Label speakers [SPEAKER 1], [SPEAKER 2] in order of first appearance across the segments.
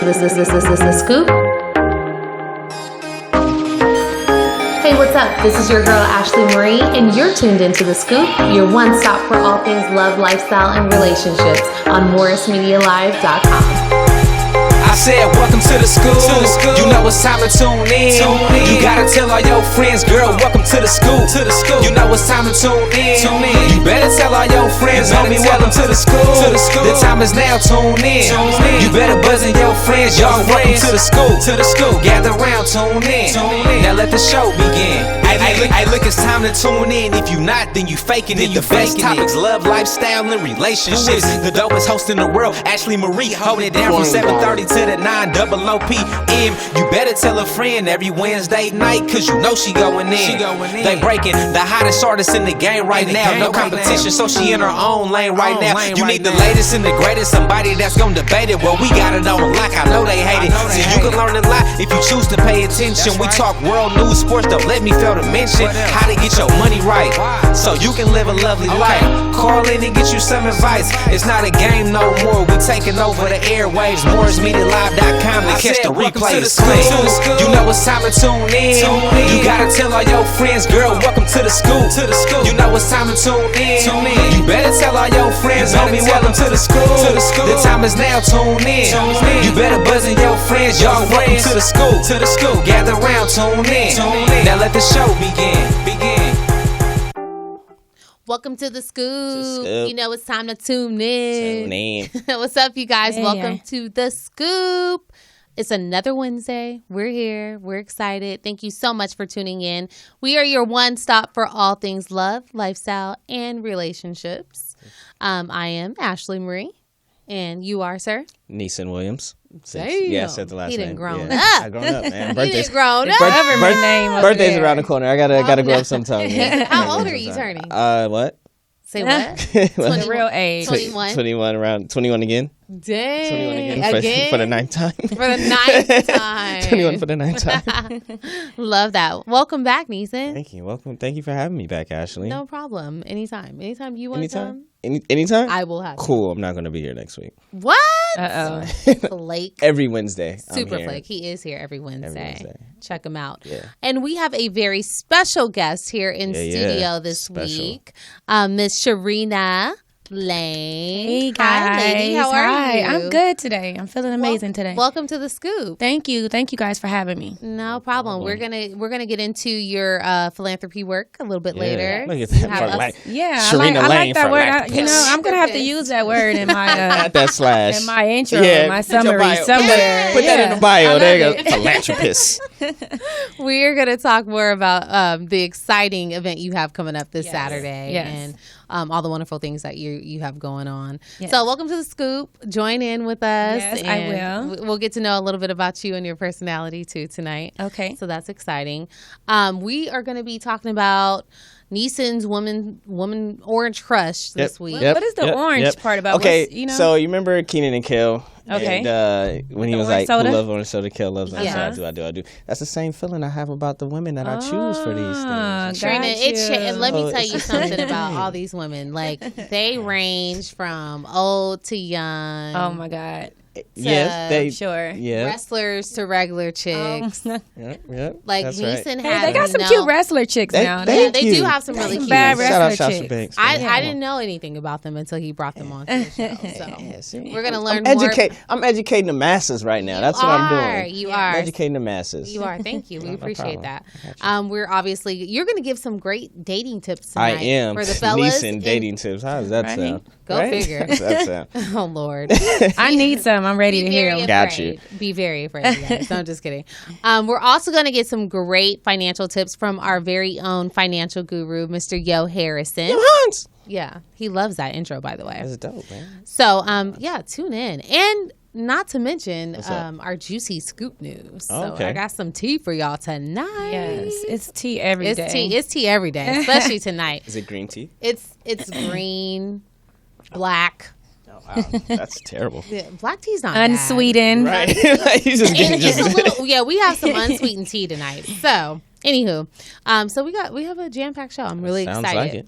[SPEAKER 1] The Scoop. Hey, what's up? This is your girl Ashley Marie, and you're tuned into The Scoop, your one stop for all things love, lifestyle, and relationships on MorrisMediaLive.com.
[SPEAKER 2] I said, welcome to the school. You know it's time to tune in. You gotta tell all your friends, girl, welcome to the school. You know it's time to tune in. You better tell all your friends, homie, welcome to the school. The time is now, tune in. You better buzz in your friends, y'all, welcome to the school. Gather round, tune in. Now let the show begin. Hey, look, it's time to tune in. If you not, then you faking it. The best topics, love, lifestyle, and relationships. The dopest host in the world, Ashley Marie, holding it down from 7:30 to the 9:00 p.m. You better tell a friend every Wednesday night, cause you know she going in. They breaking the hottest artist in the game right now. No competition, so she in her own lane right now. You need the latest and the greatest, somebody that's gonna debate it. Well, we got it on lock, I know they hate it. So you can learn a lot if you choose to pay attention. We talk world news, sports, don't let me fail to mention how to get your money right, so you can live a lovely life. Call in and get you some advice. It's not a game no more, we taking over the airwaves. MorrisMediaLive.com to catch the replay. You know it's time to tune in. You gotta tell all your friends, girl, welcome to the school. You know it's time to tune in. You better tell all your friends, homie, welcome to the school. The time is now, tune in. You better buzz in your friends, y'all, welcome to the school. Gather round, tune in. Now let the show begin.
[SPEAKER 1] Welcome to the Scoop. You know it's time to tune in. What's up, you guys? Welcome to the Scoop. It's another Wednesday. We're here. We're excited. Thank you so much for tuning in. We are your one stop for all things love, lifestyle, and relationships. I am Ashley Marie, and you are, sir?
[SPEAKER 3] Neesin Williams.
[SPEAKER 1] Yeah,
[SPEAKER 3] I said the last name.
[SPEAKER 1] He didn't grown up.
[SPEAKER 3] I grown up, man.
[SPEAKER 1] Birthday's grown up.
[SPEAKER 3] Birthday's around the corner. I gotta grow up sometime. Man.
[SPEAKER 1] How old are you turning?
[SPEAKER 3] What?
[SPEAKER 1] Say what?
[SPEAKER 4] 21. Real age.
[SPEAKER 1] 21.
[SPEAKER 3] Around 21 again.
[SPEAKER 1] Dang.
[SPEAKER 3] 21 again. For the ninth time.
[SPEAKER 1] For the ninth time.
[SPEAKER 3] 21 for the ninth time.
[SPEAKER 1] Love that. Welcome back, Neesin.
[SPEAKER 3] Thank you. Welcome. Thank you for having me back, Ashley.
[SPEAKER 1] No problem. Anytime. Anytime you want to come.
[SPEAKER 3] Anytime?
[SPEAKER 1] I will have
[SPEAKER 3] Cool. I'm not going to be here next week.
[SPEAKER 1] What?
[SPEAKER 4] Uh-oh.
[SPEAKER 1] Flake.
[SPEAKER 3] Every Wednesday.
[SPEAKER 1] Super Flake. He is here every Wednesday. Check him out.
[SPEAKER 3] Yeah.
[SPEAKER 1] And we have a very special guest here in studio this week. Miss Sharena Lang.
[SPEAKER 4] Hey guys.
[SPEAKER 1] Hi, lady. How are you?
[SPEAKER 4] I'm good today. I'm feeling amazing today.
[SPEAKER 1] Welcome to the Scoop.
[SPEAKER 4] Thank you guys for having me.
[SPEAKER 1] No problem. We're gonna get into your philanthropy work a little bit later.
[SPEAKER 3] Sharena
[SPEAKER 4] I like that word. I'm gonna have to use that word in my
[SPEAKER 3] that slash
[SPEAKER 4] in my intro, my summary somewhere.
[SPEAKER 3] Put that in the bio. There you go. Philanthropist.
[SPEAKER 1] We're gonna talk more about the exciting event you have coming up this Saturday and all the wonderful things that you have going on. Yes. So welcome to the Scoop. Join in with us.
[SPEAKER 4] Yes, I will.
[SPEAKER 1] We'll get to know a little bit about you and your personality too tonight.
[SPEAKER 4] Okay.
[SPEAKER 1] So that's exciting. We are going to be talking about Neesin's woman orange crush this week.
[SPEAKER 4] What is the orange part about?
[SPEAKER 3] Okay, so you remember Kenan and Kel?
[SPEAKER 4] Okay.
[SPEAKER 3] And, when he was like,
[SPEAKER 4] soda?
[SPEAKER 3] who loves orange soda? Kel loves orange soda. I do. That's the same feeling I have about the women that I choose for these things.
[SPEAKER 1] Sharena, let me tell you something about all these women. Like, they range from old to young.
[SPEAKER 4] Oh my God.
[SPEAKER 1] Wrestlers to regular chicks.
[SPEAKER 3] Yep.
[SPEAKER 1] Like Neesin has.
[SPEAKER 4] They got some cute wrestler chicks now.
[SPEAKER 1] They do have some really cute
[SPEAKER 4] bad wrestler chicks.
[SPEAKER 3] Banks,
[SPEAKER 1] I didn't know anything about them until he brought them on to the show. So we're gonna learn
[SPEAKER 3] more.
[SPEAKER 1] more.
[SPEAKER 3] I'm educating the masses right now. That's what I'm doing.
[SPEAKER 1] You are
[SPEAKER 3] I'm educating the masses.
[SPEAKER 1] You are. Thank you. We appreciate that. We're obviously you're gonna give some great dating tips tonight.
[SPEAKER 3] I am
[SPEAKER 1] for the fellas.
[SPEAKER 3] Neesin dating tips. How does that sound?
[SPEAKER 1] Go figure.
[SPEAKER 3] How does that sound?
[SPEAKER 1] Oh Lord.
[SPEAKER 4] I need some. I'm ready to hear them.
[SPEAKER 3] Got you.
[SPEAKER 1] Be very afraid, you guys. No, I'm just kidding. We're also going to get some great financial tips from our very own financial guru, Mr. Yo Harrison.
[SPEAKER 3] Yo Hans.
[SPEAKER 1] Yeah, he loves that intro, by the way.
[SPEAKER 3] That's dope, man.
[SPEAKER 1] So, tune in. And not to mention our juicy scoop news. So I got some tea for y'all tonight.
[SPEAKER 4] Yes, it's tea every day.
[SPEAKER 1] It's tea every day, especially tonight.
[SPEAKER 3] Is it green tea?
[SPEAKER 1] It's green, black.
[SPEAKER 3] Wow, that's terrible.
[SPEAKER 1] Yeah, black tea's not
[SPEAKER 4] unsweetened.
[SPEAKER 3] Bad. Right.
[SPEAKER 1] It's a little, we have some unsweetened tea tonight. So, anywho, so we have a jam-packed show. I'm really excited.
[SPEAKER 3] Like it.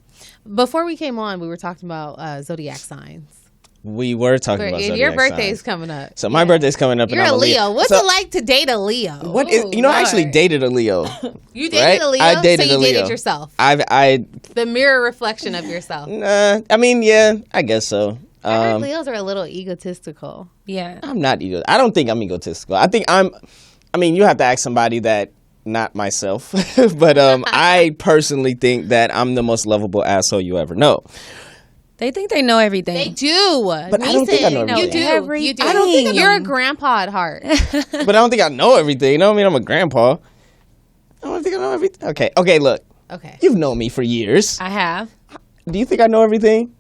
[SPEAKER 1] Before we came on, we were talking about zodiac signs.
[SPEAKER 3] We were talking about zodiac
[SPEAKER 1] your birthday
[SPEAKER 3] signs.
[SPEAKER 1] is coming up.
[SPEAKER 3] So my birthday's coming up.
[SPEAKER 1] You're
[SPEAKER 3] and I'm
[SPEAKER 1] a Leo. What's it like to date a Leo?
[SPEAKER 3] I actually dated a Leo.
[SPEAKER 1] You dated a Leo?
[SPEAKER 3] I dated
[SPEAKER 1] so
[SPEAKER 3] a
[SPEAKER 1] you
[SPEAKER 3] Leo.
[SPEAKER 1] dated yourself.
[SPEAKER 3] The
[SPEAKER 1] mirror reflection of yourself.
[SPEAKER 3] I mean, yeah, I guess so.
[SPEAKER 1] I heard Leos are a little egotistical.
[SPEAKER 4] Yeah.
[SPEAKER 3] I'm not I don't think I'm egotistical. I think you have to ask somebody that, not myself. But I personally think that I'm the most lovable asshole you ever know.
[SPEAKER 4] They think they know everything.
[SPEAKER 1] They do.
[SPEAKER 3] But I don't think I know everything.
[SPEAKER 1] You do.
[SPEAKER 4] I don't think
[SPEAKER 1] you're a grandpa at heart.
[SPEAKER 3] But I don't think I know everything. You know what I mean? I'm a grandpa. I don't think I know everything. Okay, look.
[SPEAKER 1] Okay.
[SPEAKER 3] You've known me for years.
[SPEAKER 4] I have.
[SPEAKER 3] Do you think I know everything?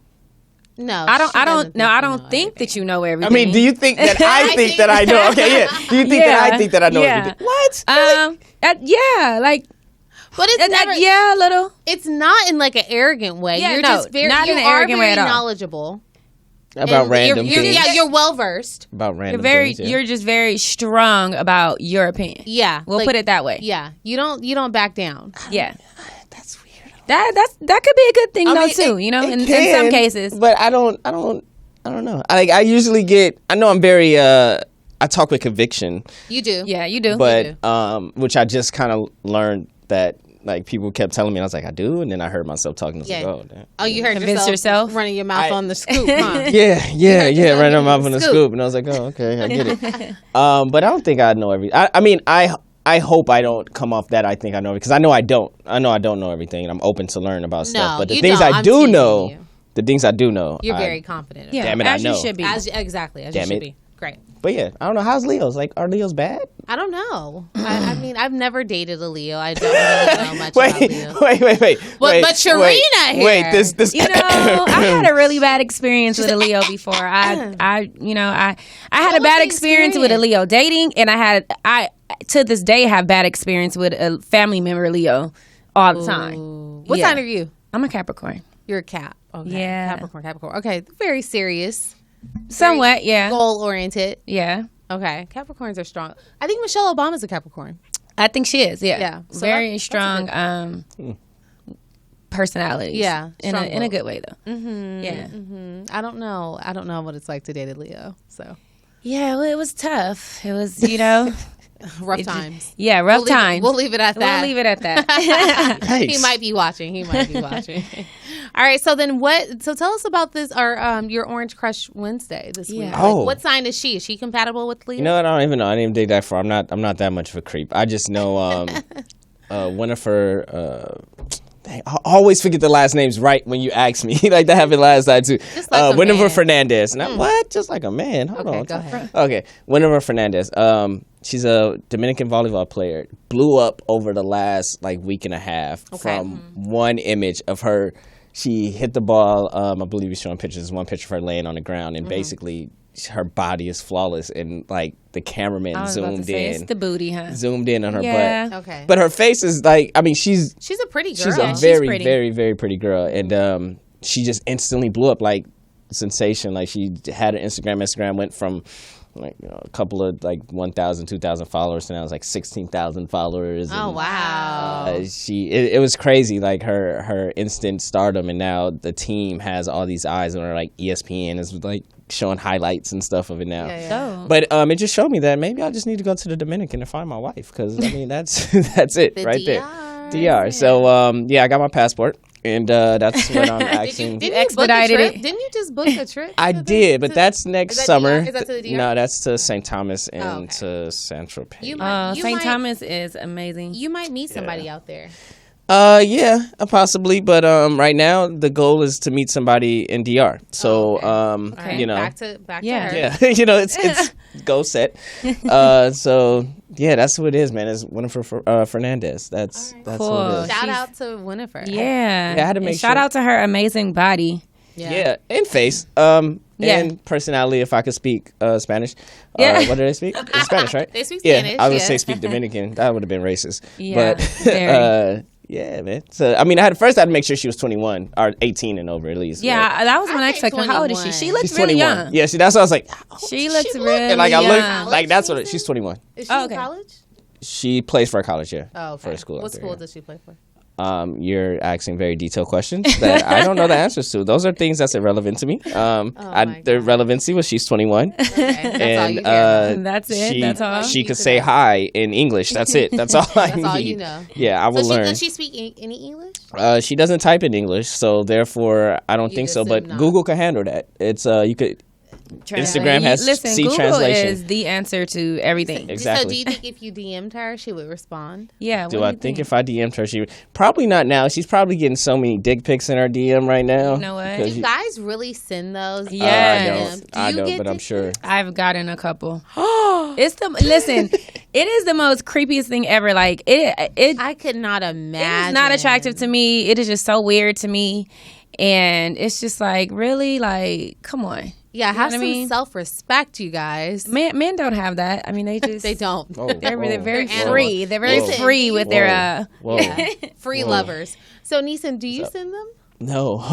[SPEAKER 1] No.
[SPEAKER 4] I don't think that you know everything.
[SPEAKER 3] I mean, do you think that I think that I know? Okay, yeah. Do you think that I think that I know everything? What?
[SPEAKER 4] Yeah, like.
[SPEAKER 1] But it's never,
[SPEAKER 4] a little.
[SPEAKER 1] It's not in like an arrogant way.
[SPEAKER 4] Yeah,
[SPEAKER 1] you're just very,
[SPEAKER 4] not in an arrogant way at all.
[SPEAKER 1] Knowledgeable
[SPEAKER 3] about random things.
[SPEAKER 1] Yeah, you're well versed
[SPEAKER 3] about random
[SPEAKER 4] things.
[SPEAKER 3] Yeah.
[SPEAKER 4] You're just very strong about your opinion.
[SPEAKER 1] Yeah,
[SPEAKER 4] we'll put it that way.
[SPEAKER 1] Yeah, you don't back down.
[SPEAKER 4] Yeah,
[SPEAKER 3] that's weird.
[SPEAKER 4] That could be a good thing though too. You know, in some cases.
[SPEAKER 3] But I don't know. I usually get. I know I'm very. I talk with conviction.
[SPEAKER 1] You do.
[SPEAKER 4] Yeah, you do.
[SPEAKER 3] But which I just kind of learned that. Like, people kept telling me, and I was like, I do, and then I heard myself talking. I was like, oh, damn.
[SPEAKER 1] Oh, you heard yourself running your mouth on the scoop, huh?
[SPEAKER 3] Yeah, running my mouth on the scoop, and I was like, oh, okay, I get it. But I don't think I know everything. I mean, I hope I don't come off that I think I know everything, because I know I don't. I know I don't know everything, and I'm open to learn about stuff. But the things I do know,
[SPEAKER 1] you're very confident.
[SPEAKER 4] Yeah,
[SPEAKER 3] damn it,
[SPEAKER 4] as
[SPEAKER 3] I know.
[SPEAKER 4] You should be.
[SPEAKER 1] Exactly, as you should be. Great.
[SPEAKER 3] But yeah, I don't know. How's Leo's? Like, are Leos bad?
[SPEAKER 1] I don't know. I mean, I've never dated a Leo. I don't really know much about Leo.
[SPEAKER 3] Wait.
[SPEAKER 1] But Sharena here.
[SPEAKER 3] Wait, this.
[SPEAKER 4] You know, I had a really bad experience with a Leo before. I had a bad experience with a Leo dating, and I to this day have bad experience with a family member Leo all the time.
[SPEAKER 1] What sign are you?
[SPEAKER 4] I'm a Capricorn.
[SPEAKER 1] You're a Cap. Okay.
[SPEAKER 4] Yeah.
[SPEAKER 1] Capricorn. Okay, very serious.
[SPEAKER 4] Somewhat, yeah.
[SPEAKER 1] Goal oriented.
[SPEAKER 4] Yeah.
[SPEAKER 1] Okay. Capricorns are strong. I think Michelle Obama's a Capricorn.
[SPEAKER 4] I think she is, yeah.
[SPEAKER 1] Yeah. So
[SPEAKER 4] very strong personality.
[SPEAKER 1] Yeah.
[SPEAKER 4] In a good way though.
[SPEAKER 1] Mm-hmm.
[SPEAKER 4] Yeah.
[SPEAKER 1] Mm-hmm. I don't know what it's like to date a Leo. So
[SPEAKER 4] yeah, well, it was tough. It was,
[SPEAKER 1] rough times.
[SPEAKER 4] Yeah, rough times.
[SPEAKER 1] We'll leave it at that.
[SPEAKER 4] We'll leave it at that.
[SPEAKER 3] Nice.
[SPEAKER 1] He might be watching. All right. So then so tell us about this, your Orange Crush Wednesday this week.
[SPEAKER 3] Oh.
[SPEAKER 1] What sign is she? Is she compatible with Leo?
[SPEAKER 3] You know what? I don't even know. I didn't even dig that far. I'm not that much of a creep. I just know Winifred. I always forget the last names right when you ask me. Like that happened last night too.
[SPEAKER 1] Just like
[SPEAKER 3] Winifred Fernandez. And what? Just like a man. Hold on.
[SPEAKER 1] Go ahead.
[SPEAKER 3] Okay. Winifred Fernandez. She's a Dominican volleyball player. Blew up over the last week and a half from one image of her. She hit the ball. I believe he's showing pictures. There's one picture of her laying on the ground, and basically her body is flawless. And the cameraman zoomed in.
[SPEAKER 4] It's the booty, huh?
[SPEAKER 3] Zoomed in on her butt.
[SPEAKER 1] Okay.
[SPEAKER 3] But her face is she's
[SPEAKER 1] a pretty girl.
[SPEAKER 3] She's a very, very, very pretty girl, and she just instantly blew up like sensation. Like she had her Instagram went from a couple of 1,000, 2,000 followers to now it's 16,000 followers.
[SPEAKER 1] Oh wow!
[SPEAKER 3] It was crazy. Like her instant stardom, and now the team has all these eyes on her. Like ESPN is showing highlights and stuff of it now.
[SPEAKER 1] Yeah.
[SPEAKER 3] But it just showed me that maybe I just need to go to the Dominican and find my wife, because that's that's it right there. DR. So I got my passport. And that's what I'm asking.
[SPEAKER 1] Did you expedited it? Didn't you just book a trip?
[SPEAKER 3] I did, but that's next summer.
[SPEAKER 1] Is that to the DR?
[SPEAKER 3] No, that's to St. Thomas and to Central Pay.
[SPEAKER 4] St. Thomas is amazing.
[SPEAKER 1] You might meet somebody out there.
[SPEAKER 3] Yeah, possibly, but right now the goal is to meet somebody in DR. So
[SPEAKER 1] back to her.
[SPEAKER 3] Yeah, it's goal set. So yeah, that's what it is, man. It's Winifred Fernandez. That's
[SPEAKER 4] cool.
[SPEAKER 3] what it is.
[SPEAKER 1] Shout out to Winifred.
[SPEAKER 4] Yeah,
[SPEAKER 3] I had to make
[SPEAKER 4] shout out to her amazing body.
[SPEAKER 3] Yeah, and face. And personality, if I could speak Spanish. What did I speak? It's Spanish, right?
[SPEAKER 1] They speak Spanish.
[SPEAKER 3] Yeah, I was going to say speak Dominican. That would have been racist.
[SPEAKER 4] Yeah,
[SPEAKER 3] but yeah, man. So, I mean, I had to make sure she was 21 or 18 and over at least.
[SPEAKER 4] Yeah, that was my next question. How old is she? She looks really young.
[SPEAKER 3] Yeah, that's what I was like.
[SPEAKER 4] She looks really young.
[SPEAKER 3] I look that's what she's 21.
[SPEAKER 1] Is she in college?
[SPEAKER 3] She plays for a college,
[SPEAKER 1] Oh, okay.
[SPEAKER 3] for a school.
[SPEAKER 1] What school does she play for?
[SPEAKER 3] You're asking very detailed questions that I don't know the answers to. Those are things that's irrelevant to me. The relevancy was she's 21.
[SPEAKER 1] Okay.
[SPEAKER 3] And
[SPEAKER 4] that's it. That's all.
[SPEAKER 3] She could say hi in English. That's it. That's all I need.
[SPEAKER 1] That's all you know.
[SPEAKER 3] Yeah, I will learn.
[SPEAKER 1] Does she speak any English?
[SPEAKER 3] She doesn't type in English, so therefore I don't think so. But Google can handle that. It's you could. Instagram has
[SPEAKER 4] Google
[SPEAKER 3] translation.
[SPEAKER 4] is the answer to everything.
[SPEAKER 3] Exactly.
[SPEAKER 1] So do you think if you DM'd her, she would respond?
[SPEAKER 4] Yeah.
[SPEAKER 3] Do I think if I DM'd her, she would? Probably not now. She's probably getting so many dick pics in her DM right now.
[SPEAKER 4] You know what?
[SPEAKER 1] Do you guys really send those?
[SPEAKER 4] Yeah.
[SPEAKER 3] I don't, but I'm sure.
[SPEAKER 4] I've gotten a couple. Listen, it is the most creepiest thing ever. Like it
[SPEAKER 1] I could not imagine.
[SPEAKER 4] It is not attractive to me. It is just so weird to me. And it's just like, really? Like, come on.
[SPEAKER 1] Yeah, have some self-respect, you guys.
[SPEAKER 4] Men don't have that. I mean, they just...
[SPEAKER 1] They don't.
[SPEAKER 4] They're very free. They're very free with their...
[SPEAKER 1] free lovers. So, Neesin, do you send them?
[SPEAKER 3] No,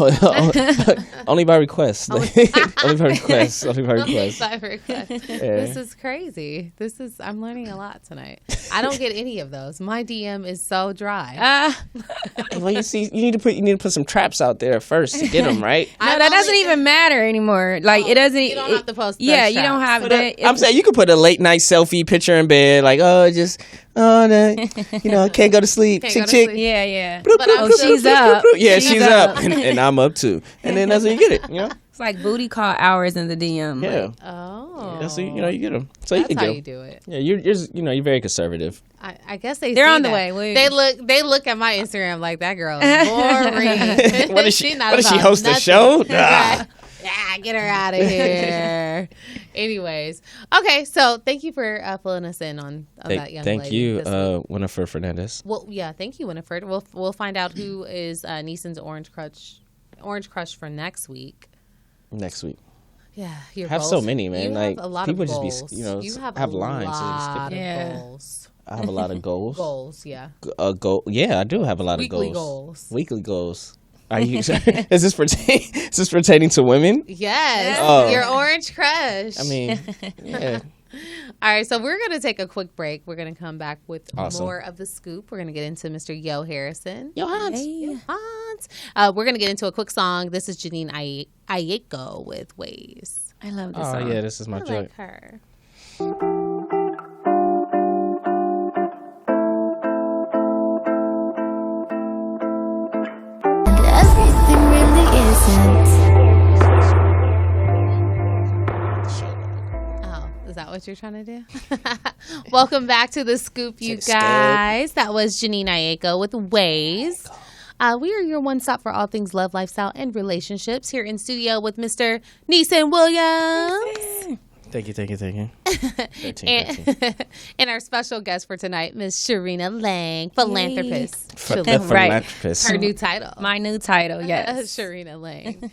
[SPEAKER 3] only by request. Only by request.
[SPEAKER 1] This is crazy. I'm learning a lot tonight. I don't get any of those. My DM is so dry.
[SPEAKER 3] Well, you need to put some traps out there first to get them right.
[SPEAKER 4] No, that doesn't even matter anymore. Like it doesn't.
[SPEAKER 1] You don't have to post.
[SPEAKER 4] Yeah, you don't have that.
[SPEAKER 3] I'm saying you could put a late night selfie picture in bed, like can't go to sleep. Chick.
[SPEAKER 4] Yeah.
[SPEAKER 1] But
[SPEAKER 4] she's up.
[SPEAKER 3] Yeah, she's up, and I'm up too. And then that's when you get it. You know,
[SPEAKER 4] it's like booty call hours in the DM.
[SPEAKER 3] Yeah.
[SPEAKER 1] Oh.
[SPEAKER 3] Yeah, so you get them. So
[SPEAKER 1] that's
[SPEAKER 3] you can
[SPEAKER 1] how
[SPEAKER 3] get them.
[SPEAKER 1] You do it.
[SPEAKER 3] Yeah, you're very conservative.
[SPEAKER 1] I guess they're
[SPEAKER 4] on the
[SPEAKER 1] that.
[SPEAKER 4] way.
[SPEAKER 1] They look at my Instagram like that girl is boring.
[SPEAKER 3] What is she? What does she host a show?
[SPEAKER 1] Yeah, get her out of here. Anyways, okay. So thank you for pulling us in on that young lady.
[SPEAKER 3] Thank you, Winifred Fernandez.
[SPEAKER 1] Well, yeah, thank you, Winifred. We'll find out who is Neeson's orange crush for next week.
[SPEAKER 3] Yeah,
[SPEAKER 1] your
[SPEAKER 3] have
[SPEAKER 1] goals.
[SPEAKER 3] So many, man.
[SPEAKER 1] You
[SPEAKER 3] like
[SPEAKER 1] have a lot
[SPEAKER 3] people
[SPEAKER 1] of
[SPEAKER 3] just
[SPEAKER 1] goals.
[SPEAKER 3] be,
[SPEAKER 1] you have
[SPEAKER 3] have
[SPEAKER 1] a
[SPEAKER 3] lines.
[SPEAKER 1] lot of
[SPEAKER 4] goals.
[SPEAKER 3] I have a lot of goals.
[SPEAKER 1] Goals, yeah.
[SPEAKER 3] Yeah, I do have a lot of
[SPEAKER 1] goals.
[SPEAKER 3] Weekly goals. Are you? Is this pertaining to women?
[SPEAKER 1] Yes. Your orange crush.
[SPEAKER 3] I mean, yeah.
[SPEAKER 1] All right, so we're going to take a quick break. We're going to come back with more of the scoop. We're going to get into Mr. Yo Harrison.
[SPEAKER 3] Yo Hans.
[SPEAKER 1] We're going to get into a quick song. This is Janine Ayeko with Ways.
[SPEAKER 4] I love this song.
[SPEAKER 3] Oh, yeah, this is my joint.
[SPEAKER 1] I like her.
[SPEAKER 5] Everything really isn't.
[SPEAKER 1] Is that what you're trying to do? Welcome back to the scoop, you guys. That was Janine Ayeko with Ways. We are your one stop for all things love, lifestyle, and relationships here in studio with Mr. Neesin Williams.
[SPEAKER 3] Thank you. 13.
[SPEAKER 1] And our special guest for tonight, Miss Sharena Lang, philanthropist.
[SPEAKER 3] Philanthropist.
[SPEAKER 1] Her new title.
[SPEAKER 4] My new title, yes.
[SPEAKER 1] Sharena Lang.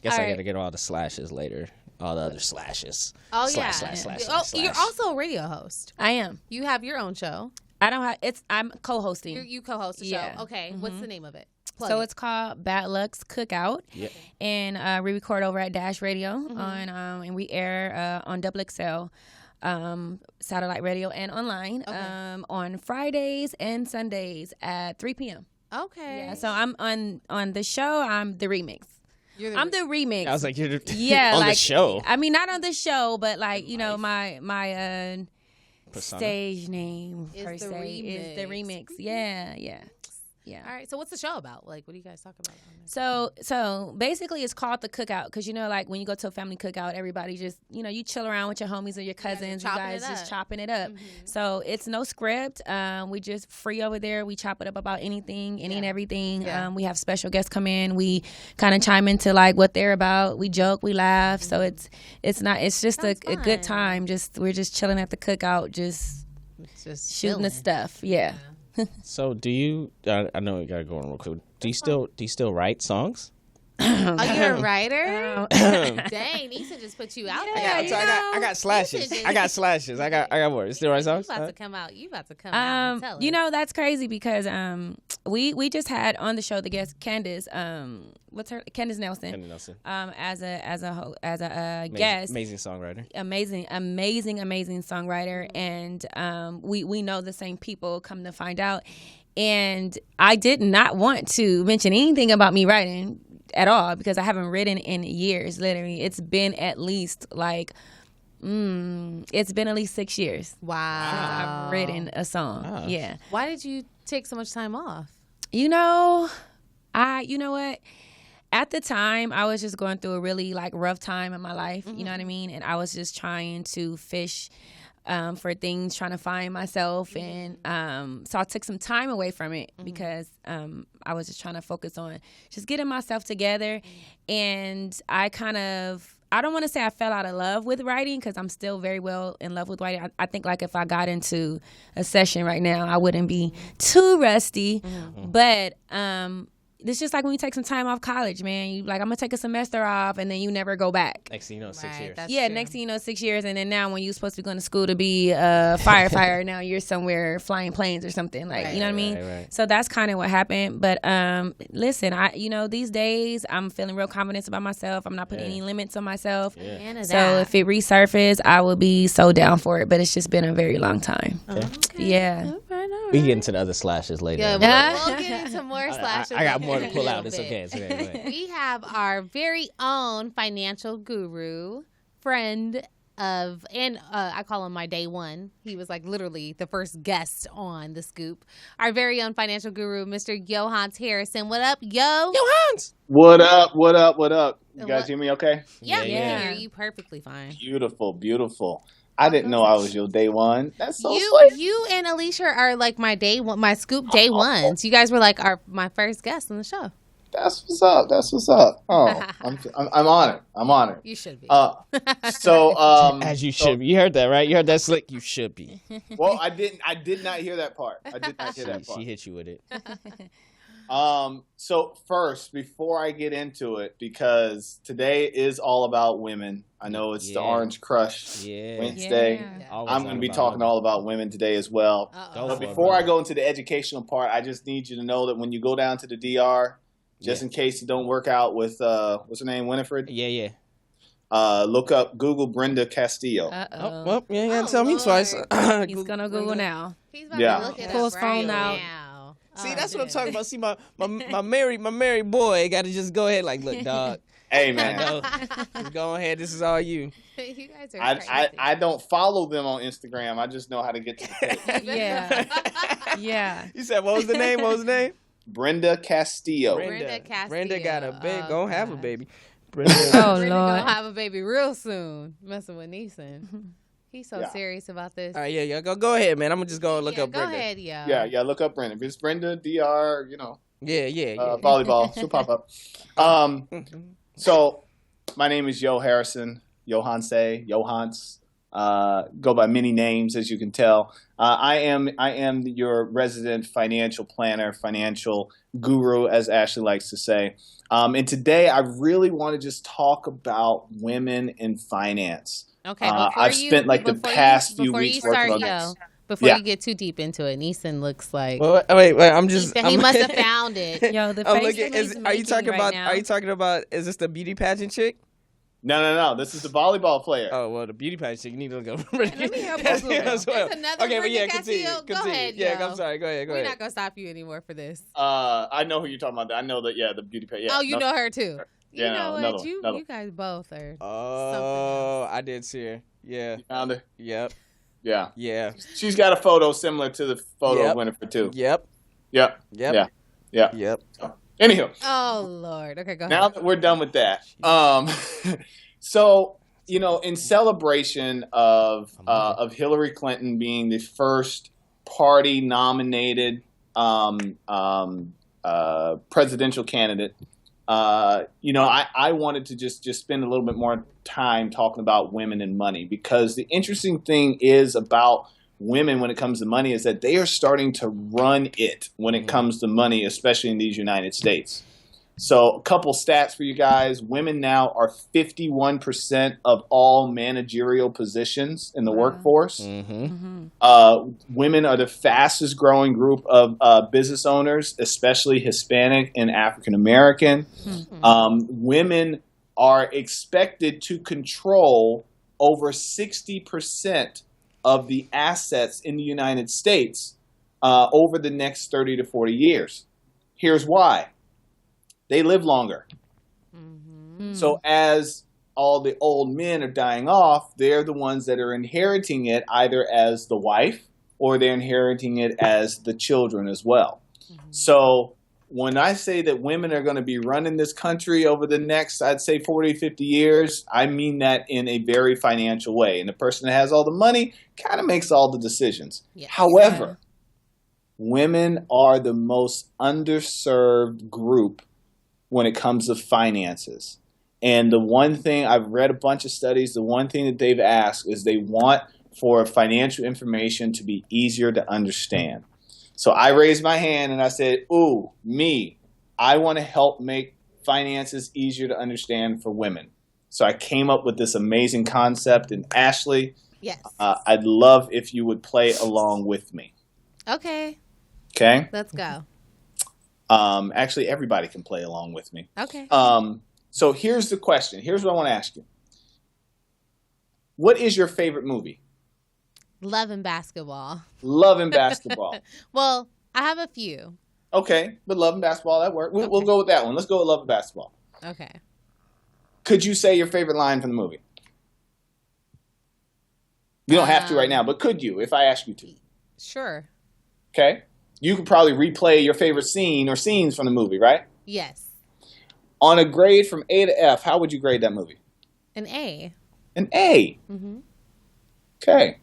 [SPEAKER 3] Guess I got to get all the slashes later. All the other slashes.
[SPEAKER 1] Oh,
[SPEAKER 3] slash,
[SPEAKER 1] yeah.
[SPEAKER 3] Slash.
[SPEAKER 1] You're also a radio host.
[SPEAKER 4] I am.
[SPEAKER 1] You have your own show.
[SPEAKER 4] I don't have. I'm co-hosting.
[SPEAKER 1] You co-host a show. Okay. Mm-hmm. What's the name of it?
[SPEAKER 4] It's called Bad Luck's Cookout. Yep. And we record over at Dash Radio on and we air on XXL satellite radio and online on Fridays and Sundays at 3 p.m.
[SPEAKER 1] Okay.
[SPEAKER 4] Yeah. So I'm on the show. I'm the remix. I'm the remix.
[SPEAKER 3] I was like, you're on
[SPEAKER 4] the
[SPEAKER 3] show.
[SPEAKER 4] I mean, not on the show, but like my stage name is the remix. Yeah.
[SPEAKER 1] All right. So what's the show about? Like, what do you guys talk about?
[SPEAKER 4] So basically, it's called the cookout because like when you go to a family cookout, everybody just you chill around with your homies or your cousins. You guys just chopping it up. Mm-hmm. So it's no script. We just free over there. We chop it up about anything, and everything. Yeah. We have special guests come in. We kind of chime into like what they're about. We joke, we laugh. Mm-hmm. So it's just a good time. We're just chilling at the cookout, just shooting the stuff. Yeah.
[SPEAKER 3] So do you? I know we gotta go on real quick. Do you still write songs?
[SPEAKER 1] Are you a writer? Dang, Neesin just put you out there.
[SPEAKER 3] I got slashes. I got more. You still write songs?
[SPEAKER 1] You about to come out and tell us.
[SPEAKER 4] That's crazy because we just had on the show the guest Candace. What's her? Candace Nelson. As a guest.
[SPEAKER 3] Amazing songwriter.
[SPEAKER 4] Amazing songwriter, and we know the same people. Come to find out. And I did not want to mention anything about me writing at all because I haven't written in years. Literally, it's been at least 6 years.
[SPEAKER 1] Wow.
[SPEAKER 4] Since I've written a song. Wow. Yeah.
[SPEAKER 1] Why did you take so much time off?
[SPEAKER 4] You know what? At the time, I was just going through a really rough time in my life. You know what I mean? And I was just trying to fish for things, trying to find myself. And so I took some time away from it because I was just trying to focus on just getting myself together. And I don't want to say I fell out of love with writing because I'm still very well in love with writing. I think if I got into a session right now, I wouldn't be too rusty. But it's just like when you take some time off college, man. You I'm gonna take a semester off, and then you never go back.
[SPEAKER 3] Next thing you know, 6 years.
[SPEAKER 4] Yeah, true. Next thing you know, 6 years, and then now when you're supposed to be going to school to be a firefighter, now you're somewhere flying planes or something. You know what I mean? Right. So that's kind of what happened. But listen, these days I'm feeling real confident about myself. I'm not putting any limits on myself. Yeah. So if it resurfaces, I will be so down for it. But it's just been a very long time. Okay. Yeah.
[SPEAKER 3] We can get into the other slashes later.
[SPEAKER 1] Yeah, we'll get into more slashes.
[SPEAKER 3] I got more to pull out. It's okay. It's okay.
[SPEAKER 1] We have our very own financial guru, friend of, and I call him my day one. He was literally the first guest on The Scoop. Our very own financial guru, Mr. Johans Harrison. What up, yo?
[SPEAKER 3] Johans!
[SPEAKER 6] What up? What up? What up? You guys hear me okay?
[SPEAKER 1] Yeah, we can hear you perfectly fine.
[SPEAKER 6] Beautiful, beautiful. I didn't know I was your day one. That's so sweet.
[SPEAKER 1] You and Alicia are my day one, my Scoop day ones. You guys were my first guest on the show.
[SPEAKER 6] That's what's up. That's what's up. Oh, I'm honored. I'm honored.
[SPEAKER 1] You should be.
[SPEAKER 6] As
[SPEAKER 3] you should be. You heard that, right? You heard that slick. You should be.
[SPEAKER 6] Well, I did not hear that part. I did not hear that part.
[SPEAKER 3] She hit you with it.
[SPEAKER 6] So first, before I get into it, because today is all about women. I know it's the Orange Crush Wednesday. Yeah. I'm going to be talking all about women today as well. But before I go into the educational part, I just need you to know that when you go down to the DR, just in case you don't work out with, what's her name, Winifred?
[SPEAKER 3] Yeah.
[SPEAKER 6] Google Brenda Castillo.
[SPEAKER 4] Uh-oh.
[SPEAKER 3] Well, you ain't got to tell me twice.
[SPEAKER 4] He's going to Google now.
[SPEAKER 1] He's about to look it
[SPEAKER 4] Pull
[SPEAKER 1] up
[SPEAKER 4] his phone out.
[SPEAKER 1] now.
[SPEAKER 3] See, that's what I'm talking about. See, my married boy got to just go ahead look, dog.
[SPEAKER 6] Hey, man.
[SPEAKER 3] Just go ahead. This is all you.
[SPEAKER 1] You guys are crazy.
[SPEAKER 6] I don't follow them on Instagram. I just know how to get to the page.
[SPEAKER 4] Yeah.
[SPEAKER 3] You said, what was the name?
[SPEAKER 6] Brenda Castillo.
[SPEAKER 3] Brenda got a baby. Gonna have a baby.
[SPEAKER 1] Brenda
[SPEAKER 4] Lord.
[SPEAKER 1] gonna have a baby real soon. Messing with Neesin. He's so serious about this.
[SPEAKER 3] All right, yeah. Go ahead, man. I'm gonna just go look up Brenda.
[SPEAKER 1] Go ahead, yo.
[SPEAKER 6] Yeah. Look up Brenda. If it's Brenda, DR,
[SPEAKER 3] Yeah.
[SPEAKER 6] Volleyball. She'll pop up. So, my name is Harrison. Johans. Go by many names, as you can tell. I am your resident financial planner, financial guru, as Ashley likes to say. And today, I really want to just talk about women in finance.
[SPEAKER 1] Okay,
[SPEAKER 6] I've spent the past few weeks working on this.
[SPEAKER 1] Before you get too deep into it, Neesin looks like.
[SPEAKER 3] Wait.
[SPEAKER 1] He must have found it.
[SPEAKER 4] Yo, the face
[SPEAKER 3] are you talking
[SPEAKER 4] right
[SPEAKER 3] about?
[SPEAKER 4] now.
[SPEAKER 3] Are you talking about? Is this the beauty pageant chick?
[SPEAKER 6] No. This is the volleyball player.
[SPEAKER 3] Oh well, the beauty pageant chick. You need to look up.
[SPEAKER 1] Let me help you. That's another.
[SPEAKER 3] Okay, but yeah, continue.
[SPEAKER 1] Go ahead.
[SPEAKER 3] Yeah, I'm sorry. Go ahead.
[SPEAKER 1] We're not gonna stop you anymore for this.
[SPEAKER 6] I know who you're talking about. I know that. Yeah, the beauty pageant. Yeah,
[SPEAKER 1] you know her too.
[SPEAKER 6] Yeah,
[SPEAKER 1] you know what?
[SPEAKER 6] another one.
[SPEAKER 1] You guys both are.
[SPEAKER 3] Oh, I did see her. Yeah.
[SPEAKER 6] You found her.
[SPEAKER 3] Yep.
[SPEAKER 6] Yeah. She's got a photo similar to the photo of Winifred too.
[SPEAKER 3] Yep.
[SPEAKER 6] Yeah. Anyhow.
[SPEAKER 1] Oh Lord. Okay, go ahead.
[SPEAKER 6] Now that we're done with that, so in celebration of Hillary Clinton being the first party nominated presidential candidate, I wanted to just spend a little bit more time talking about women and money, because the interesting thing is about women when it comes to money is that they are starting to run it when it comes to money, especially in these United States. So a couple stats for you guys. Women now are 51% of all managerial positions in the workforce. Women are the fastest growing group of business owners, especially Hispanic and African American. Women are expected to control over 60% of the assets in the United States over the next 30 to 40 years. Here's why. They live longer. Mm-hmm. So as all the old men are dying off, they're the ones that are inheriting it either as the wife or they're inheriting it as the children as well. Mm-hmm. So when I say that women are going to be running this country over the next, I'd say 40, 50 years, I mean that in a very financial way. And the person that has all the money kind of makes all the decisions. Yes. However, women are the most underserved group when it comes to finances. And the one thing, I've read a bunch of studies, the one thing that they've asked is they want for financial information to be easier to understand. So I raised my hand and I said, ooh, me, I want to help make finances easier to understand for women. So I came up with this amazing concept. And Ashley, yes, I'd love if you would play along with me.
[SPEAKER 1] Okay.
[SPEAKER 6] Okay?
[SPEAKER 1] Let's go.
[SPEAKER 6] Actually, everybody can play along with me.
[SPEAKER 1] Okay.
[SPEAKER 6] So here's the question. Here's what I want to ask you. What is your favorite movie?
[SPEAKER 1] Love and Basketball.
[SPEAKER 6] Love and Basketball.
[SPEAKER 1] Well, I have a few.
[SPEAKER 6] Okay, but Love and Basketball, that works. We'll go with that one. Let's go with Love and Basketball.
[SPEAKER 1] Okay.
[SPEAKER 6] Could you say your favorite line from the movie? You don't have to right now, but could you if I ask you to?
[SPEAKER 1] Sure.
[SPEAKER 6] Okay. You could probably replay your favorite scene or scenes from the movie, right?
[SPEAKER 1] Yes.
[SPEAKER 6] On a grade from A to F, how would you grade that movie?
[SPEAKER 1] An A.
[SPEAKER 6] An A? Mm-hmm. Okay.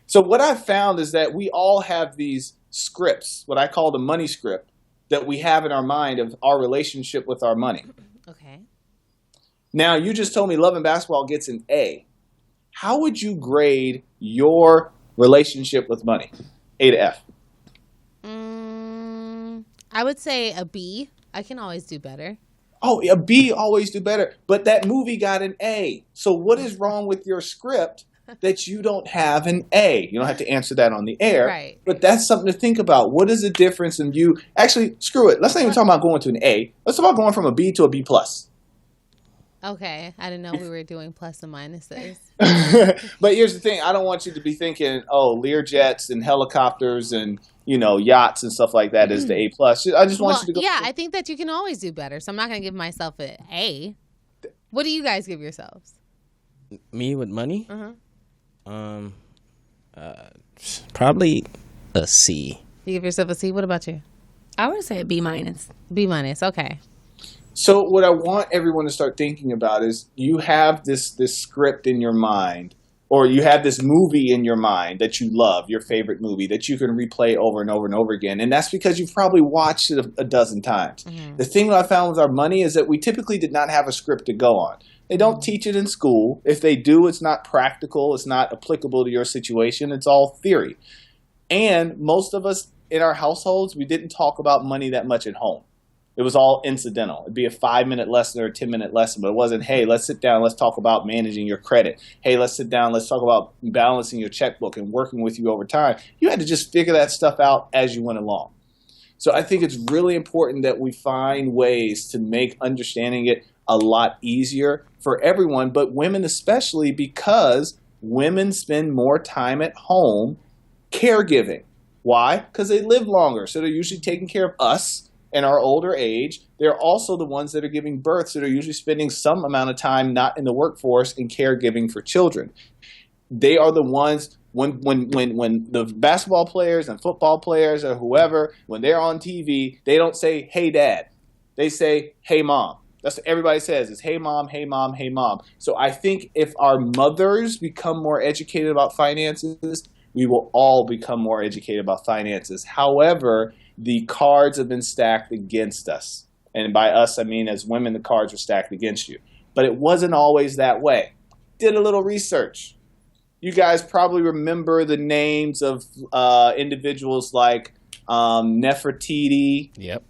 [SPEAKER 6] So what I've found is that we all have these scripts, what I call the money script, that we have in our mind of our relationship with our money.
[SPEAKER 1] Okay.
[SPEAKER 6] Now, you just told me Love and Basketball gets an A. How would you grade your relationship with money? A to F.
[SPEAKER 1] I would say a B. I can always do better.
[SPEAKER 6] Oh, a B, always do better. But that movie got an A. So what is wrong with your script that you don't have an A? You don't have to answer that on the air.
[SPEAKER 1] Right.
[SPEAKER 6] But that's something to think about. What is the difference in you? Actually, screw it. Let's not even talk about going to an A. Let's talk about going from a B to a B+.
[SPEAKER 1] Okay. I didn't know we were doing plus and minuses.
[SPEAKER 6] But here's the thing. I don't want you to be thinking, oh, Learjets and helicopters and, yachts and stuff like that is the A+. I just want you to go.
[SPEAKER 1] Yeah, I think that you can always do better. So I'm not going to give myself an A. What do you guys give yourselves?
[SPEAKER 3] Me with money?
[SPEAKER 1] Uh-huh.
[SPEAKER 3] Probably a C.
[SPEAKER 1] You give yourself a C? What about you?
[SPEAKER 4] I would say a B-.
[SPEAKER 1] B-, okay.
[SPEAKER 6] So what I want everyone to start thinking about is you have this script in your mind, or you have this movie in your mind that you love, your favorite movie, that you can replay over and over and over again. And that's because you've probably watched it a dozen times. Mm-hmm. The thing that I found with our money is that we typically did not have a script to go on. They don't teach it in school. If they do, it's not practical. It's not applicable to your situation. It's all theory. And most of us in our households, we didn't talk about money that much at home. It was all incidental. It'd be a 5-minute lesson or a 10-minute lesson, but it wasn't, hey, let's sit down, let's talk about managing your credit. Hey, let's sit down, let's talk about balancing your checkbook and working with you over time. You had to just figure that stuff out as you went along. So I think it's really important that we find ways to make understanding it a lot easier for everyone, but women especially, because women spend more time at home caregiving. Why? Because they live longer, so they're usually taking care of us in our older age. They're also the ones that are giving birth, so they're usually spending some amount of time not in the workforce and caregiving for children. They are the ones, when the basketball players and football players or whoever, when they're on TV, they don't say, hey, dad. They say, hey, mom. That's what everybody says is, hey, mom, hey, mom, hey, mom. So I think if our mothers become more educated about finances, we will all become more educated about finances. However, the cards have been stacked against us. And by us, I mean as women, the cards were stacked against you. But it wasn't always that way. Did a little research. You guys probably remember the names of individuals like Nefertiti.
[SPEAKER 3] Yep.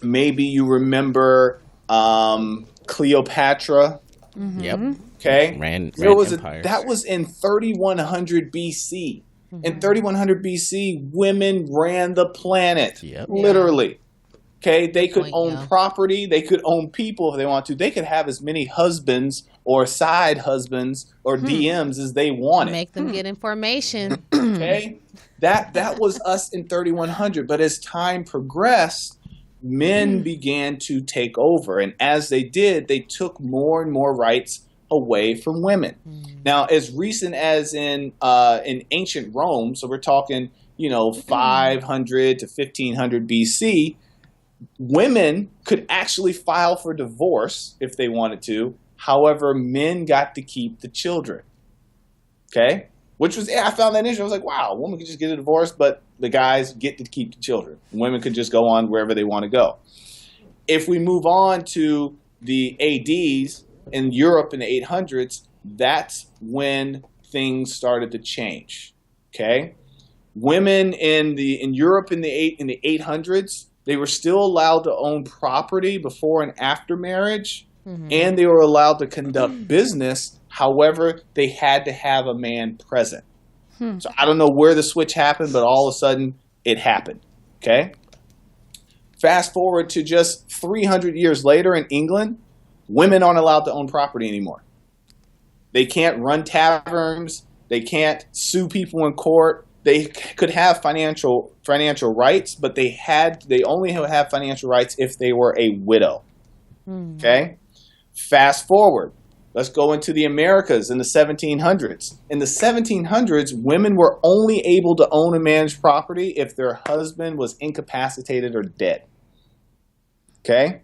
[SPEAKER 6] Maybe you remember Cleopatra.
[SPEAKER 3] Mm-hmm. Yep.
[SPEAKER 6] Okay.
[SPEAKER 3] Ran
[SPEAKER 6] that was in 3100 BC. Mm-hmm. In 3100 BC, women ran the planet. Yep. Literally. Okay. They could own property. They could own people if they want to. They could have as many husbands or side husbands or DMs as they wanted.
[SPEAKER 1] Make them get information.
[SPEAKER 6] Okay. That was us in 3100. But as time progressed, men began to take over. And as they did, they took more and more rights away from women. Now, as recent as in ancient Rome, so we're talking, 500 to 1500 BC, women could actually file for divorce if they wanted to. However, men got to keep the children. Okay? Which was, I found that interesting. I was like, wow, a woman could just get a divorce, but the guys get to keep the children. Women could just go on wherever they want to go. If we move on to the ADs in Europe in the 800s, that's when things started to change. Okay? Women in Europe in the 800s, they were still allowed to own property before and after marriage, and they were allowed to conduct business. However, they had to have a man present. So I don't know where the switch happened, but all of a sudden it happened. Okay? Fast forward to just 300 years later in England, women aren't allowed to own property anymore. They can't run taverns. They can't sue people in court. They could have financial rights, but they only have financial rights if they were a widow. Okay? Fast forward. Let's go into the Americas in the 1700s. In the 1700s, women were only able to own and manage property if their husband was incapacitated or dead. Okay?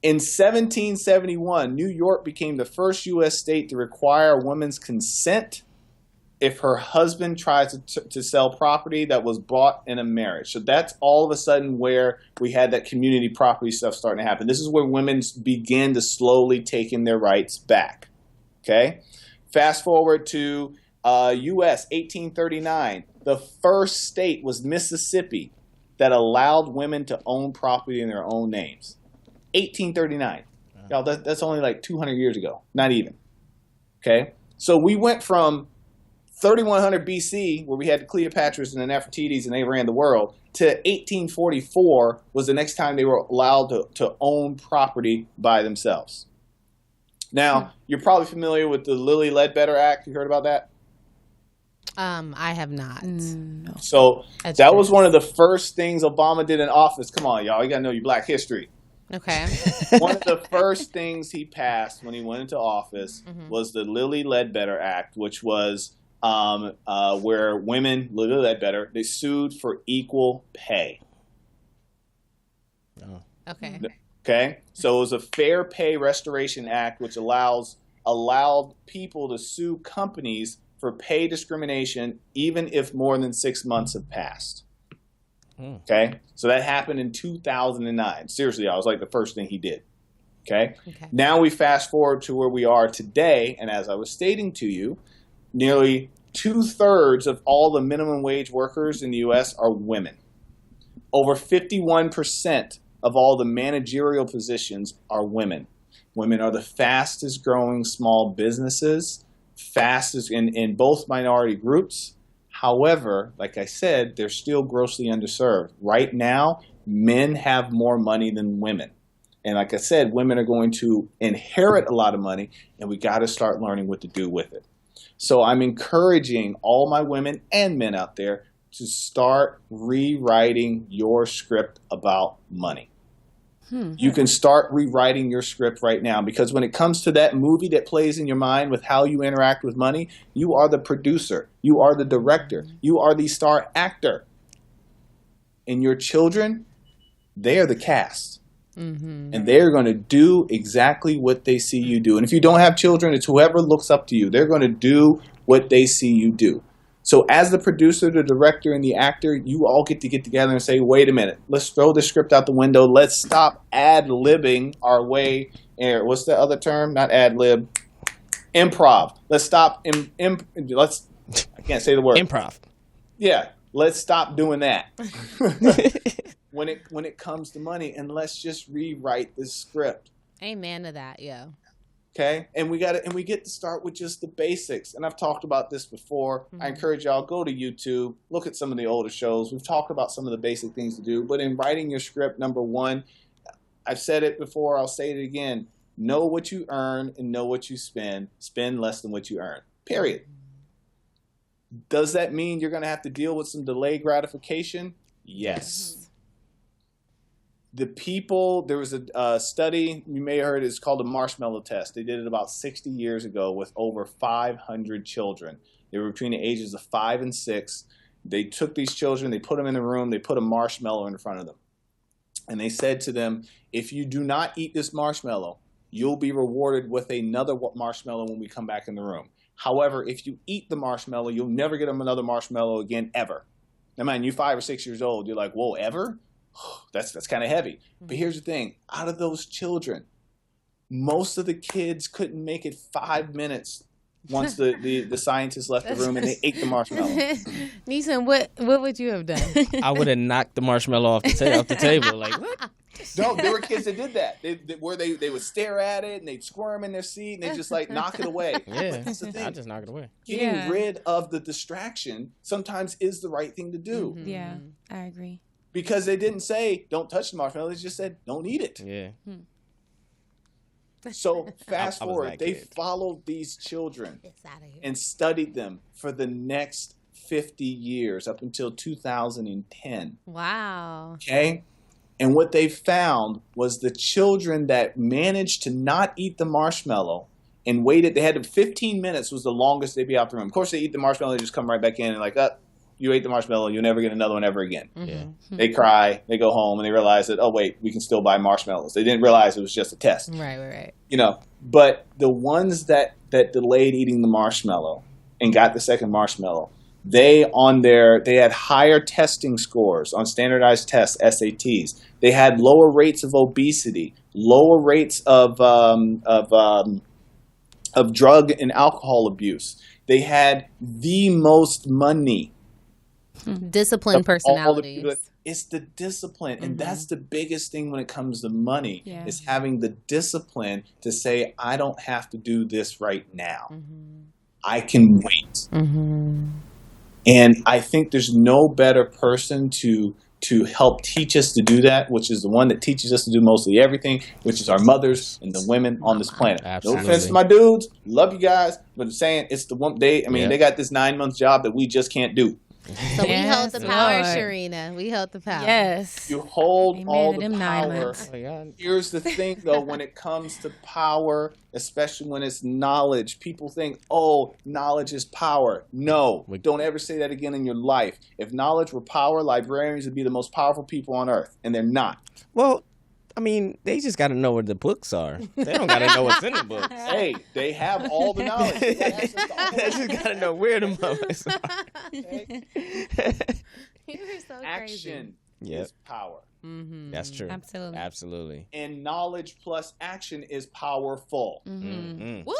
[SPEAKER 6] In 1771, New York became the first U.S. state to require a woman's consent if her husband tries to sell property that was bought in a marriage. So that's all of a sudden where we had that community property stuff starting to happen. This is where women began to slowly take in their rights back. Okay? Fast forward to U.S. 1839. The first state was Mississippi that allowed women to own property in their own names. 1839. Y'all, that's only like 200 years ago. Not even. Okay? So we went from 3100 BC, where we had the Cleopatras and the Nefertitis and they ran the world, to 1844 was the next time they were allowed to own property by themselves. Now, you're probably familiar with the Lilly Ledbetter Act. You heard about that?
[SPEAKER 1] I have not.
[SPEAKER 4] No.
[SPEAKER 6] So that was one of the first things Obama did in office. Come on, y'all. You got to know your black history.
[SPEAKER 1] Okay.
[SPEAKER 6] One of the first things he passed when he went into office was the Lilly Ledbetter Act, which was where women, Lilly Ledbetter, they sued for equal pay.
[SPEAKER 1] Oh. Okay.
[SPEAKER 6] Okay. So it was a Fair Pay Restoration Act, which allowed people to sue companies for pay discrimination, even if more than 6 months have passed. Okay. So that happened in 2009. Seriously, I was like the first thing he did. Okay. Now we fast forward to where we are today. And as I was stating to you, nearly 2/3 of all the minimum wage workers in the U.S. are women. Over 51% of all the managerial positions are women. Women are the fastest growing small businesses, fastest in both minority groups. However, like I said, they're still grossly underserved. Right now, men have more money than women. And like I said, women are going to inherit a lot of money, and we got to start learning what to do with it. So I'm encouraging all my women and men out there to start rewriting your script about money. You can start rewriting your script right now, because when it comes to that movie that plays in your mind with how you interact with money, you are the producer, you are the director, you are the star actor. And your children, they are the cast. And they're going to do exactly what they see you do. And if you don't have children, it's whoever looks up to you. They're going to do what they see you do. So as the producer, the director, and the actor, you all get together and say, wait a minute, let's throw the script out the window. Let's stop ad-libbing our way. What's the other term? Not ad-lib. Improv. Let's stop. I can't say the word.
[SPEAKER 3] Improv.
[SPEAKER 6] Yeah. Let's stop doing that. When it comes to money, and let's just rewrite this script.
[SPEAKER 1] Amen to that, yeah.
[SPEAKER 6] Okay, and we get to start with just the basics. And I've talked about this before. I encourage y'all, go to YouTube, look at some of the older shows. We've talked about some of the basic things to do. But in writing your script, number one, I've said it before, I'll say it again. Know what you earn and know what you spend. Spend less than what you earn. Period. Does that mean you're going to have to deal with some delayed gratification? Yes. There was a study, you may have heard, it's called the Marshmallow Test. They did it about 60 years ago with over 500 children. They were between the ages of 5 and 6. They took these children, they put them in the room, they put a marshmallow in front of them. And they said to them, if you do not eat this marshmallow, you'll be rewarded with another marshmallow when we come back in the room. However, if you eat the marshmallow, you'll never get another marshmallow again, ever. Now, man, you're 5 or 6 years old. You're like, whoa, ever? That's kind of heavy. But here's the thing. Out of those children, most of the kids couldn't make it 5 minutes once the scientists left the room and they ate the marshmallow.
[SPEAKER 1] Neesin, what would you have done?
[SPEAKER 3] I would have knocked the marshmallow off the table. Like, what?
[SPEAKER 6] No, there were kids that did that. They would stare at it and they'd squirm in their seat and they just like knock it away.
[SPEAKER 3] Yeah,
[SPEAKER 6] that's the thing.
[SPEAKER 3] I just knock it away.
[SPEAKER 6] Getting rid of the distraction sometimes is the right thing to do.
[SPEAKER 4] Mm-hmm. Yeah, I agree.
[SPEAKER 6] Because they didn't say don't touch the marshmallow. They just said don't eat it.
[SPEAKER 3] Yeah.
[SPEAKER 6] So fast forward, they followed these children and studied them for the next 50 years up until 2010.
[SPEAKER 1] Wow.
[SPEAKER 6] Okay. And what they found was the children that managed to not eat the marshmallow and waited, they had 15 minutes was the longest they'd be out the room. Of course, they eat the marshmallow, they just come right back in and like, you ate the marshmallow, you'll never get another one ever again.
[SPEAKER 3] Yeah.
[SPEAKER 6] They cry, they go home, and they realize that, oh, wait, we can still buy marshmallows. They didn't realize it was just a test.
[SPEAKER 1] Right.
[SPEAKER 6] But the ones that delayed eating the marshmallow and got the second marshmallow, they had higher testing scores on standardized tests, SATs. They had lower rates of obesity, lower rates of drug and alcohol abuse. They had the most money.
[SPEAKER 1] Disciplined personalities.
[SPEAKER 6] It's the discipline, and that's the biggest thing when it comes to money, is having the discipline to say, I don't have to do this right now. I can wait. And I think there's no better person to help teach us to do that, which is the one that teaches us to do mostly everything, which is our mothers and the women on this planet.
[SPEAKER 3] Absolutely.
[SPEAKER 6] No offense to my dudes, love you guys, but I'm saying it's the one they got this 9-month job that we just can't do.
[SPEAKER 1] So we hold the power, Sharena. We hold the power.
[SPEAKER 4] Yes.
[SPEAKER 6] You hold all the
[SPEAKER 4] them
[SPEAKER 6] power.
[SPEAKER 4] 9 months.
[SPEAKER 6] Here's the thing, though, when it comes to power, especially when it's knowledge, people think, oh, knowledge is power. No, don't ever say that again in your life. If knowledge were power, librarians would be the most powerful people on earth, and they're not.
[SPEAKER 3] Well, I mean, they just got to know where the books are. They don't got to know what's in the books.
[SPEAKER 6] Hey, they have all the knowledge. They
[SPEAKER 3] just got to know where the books are.
[SPEAKER 6] Okay?
[SPEAKER 1] You were so
[SPEAKER 6] Action is power.
[SPEAKER 3] That's true.
[SPEAKER 4] Absolutely.
[SPEAKER 6] And knowledge plus action is powerful.
[SPEAKER 1] Woo!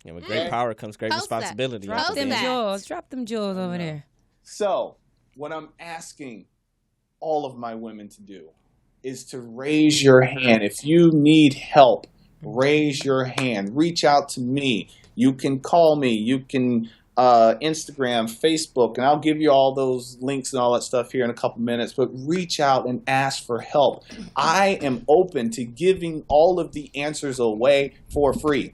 [SPEAKER 3] And with great power comes great responsibility.
[SPEAKER 4] Drop them jewels over there.
[SPEAKER 6] So, what I'm asking all of my women to do is to raise your hand. If you need help, raise your hand. Reach out to me. You can call me. You can Instagram, Facebook, and I'll give you all those links and all that stuff here in a couple minutes. But reach out and ask for help. I am open to giving all of the answers away for free.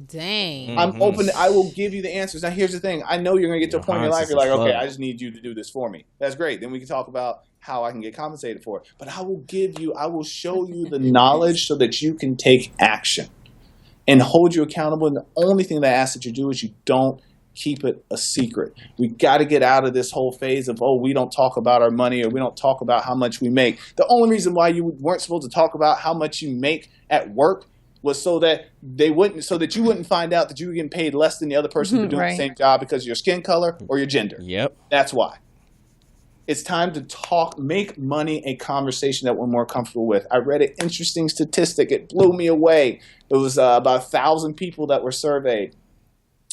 [SPEAKER 1] Dang.
[SPEAKER 6] I'm open. I will give you the answers. Now, here's the thing. I know you're going to get to a point in your life you're like, okay, I just need you to do this for me. That's great. Then we can talk about how I can get compensated for it. But I will show you the knowledge so that you can take action and hold you accountable. And the only thing that I ask that you do is you don't keep it a secret. We got to get out of this whole phase of, we don't talk about our money or we don't talk about how much we make. The only reason why you weren't supposed to talk about how much you make at work was so that you wouldn't find out that you were getting paid less than the other person who's doing the same job because of your skin color or your gender.
[SPEAKER 3] Yep.
[SPEAKER 6] That's why. It's time to make money a conversation that we're more comfortable with. I read an interesting statistic. It blew me away. It was about 1,000 people that were surveyed.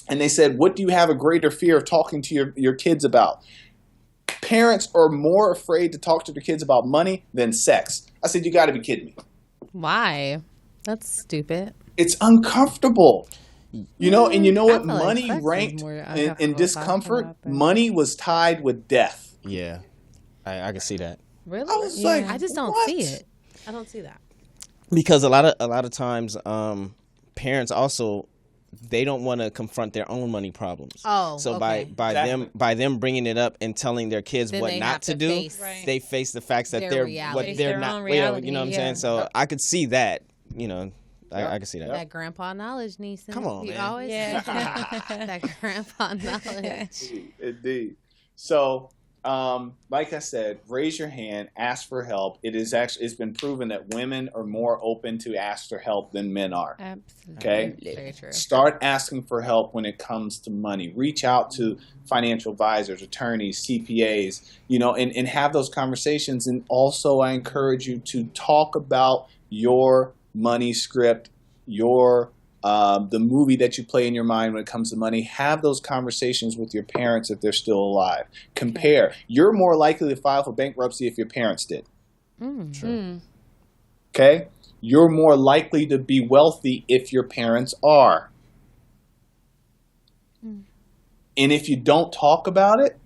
[SPEAKER 6] And they said, what do you have a greater fear of talking to your kids about? Parents are more afraid to talk to their kids about money than sex. I said, you got to be kidding me.
[SPEAKER 1] Why? That's stupid.
[SPEAKER 6] It's uncomfortable. And you know what? Money ranked in discomfort. Money was tied with death.
[SPEAKER 3] Yeah. I can see that.
[SPEAKER 1] Really?
[SPEAKER 6] I was like,
[SPEAKER 1] I just don't see it. I don't see that.
[SPEAKER 3] Because a lot of times parents also they don't want to confront their own money problems.
[SPEAKER 1] So
[SPEAKER 3] by them bringing it up and telling their kids then what not to do, they face the facts that they're not. Reality, you know what I'm saying? So I could see that. You know, I can see that.
[SPEAKER 1] That grandpa knowledge, Neeson.
[SPEAKER 3] Come on,
[SPEAKER 1] you
[SPEAKER 3] man.
[SPEAKER 1] Always that grandpa knowledge.
[SPEAKER 6] Indeed. So, like I said, raise your hand, ask for help. It's been proven that women are more open to ask for help than men are.
[SPEAKER 4] Absolutely.
[SPEAKER 6] Okay?
[SPEAKER 1] Very true.
[SPEAKER 6] Start asking for help when it comes to money. Reach out to financial advisors, attorneys, CPAs, you know, and have those conversations. And also, I encourage you to talk about your money script, your the movie that you play in your mind when it comes to money. Have those conversations with your parents if they're still alive. Compare. Okay. You're more likely to file for bankruptcy if your parents did. True. Okay? You're more likely to be wealthy if your parents are. And if you don't talk about it,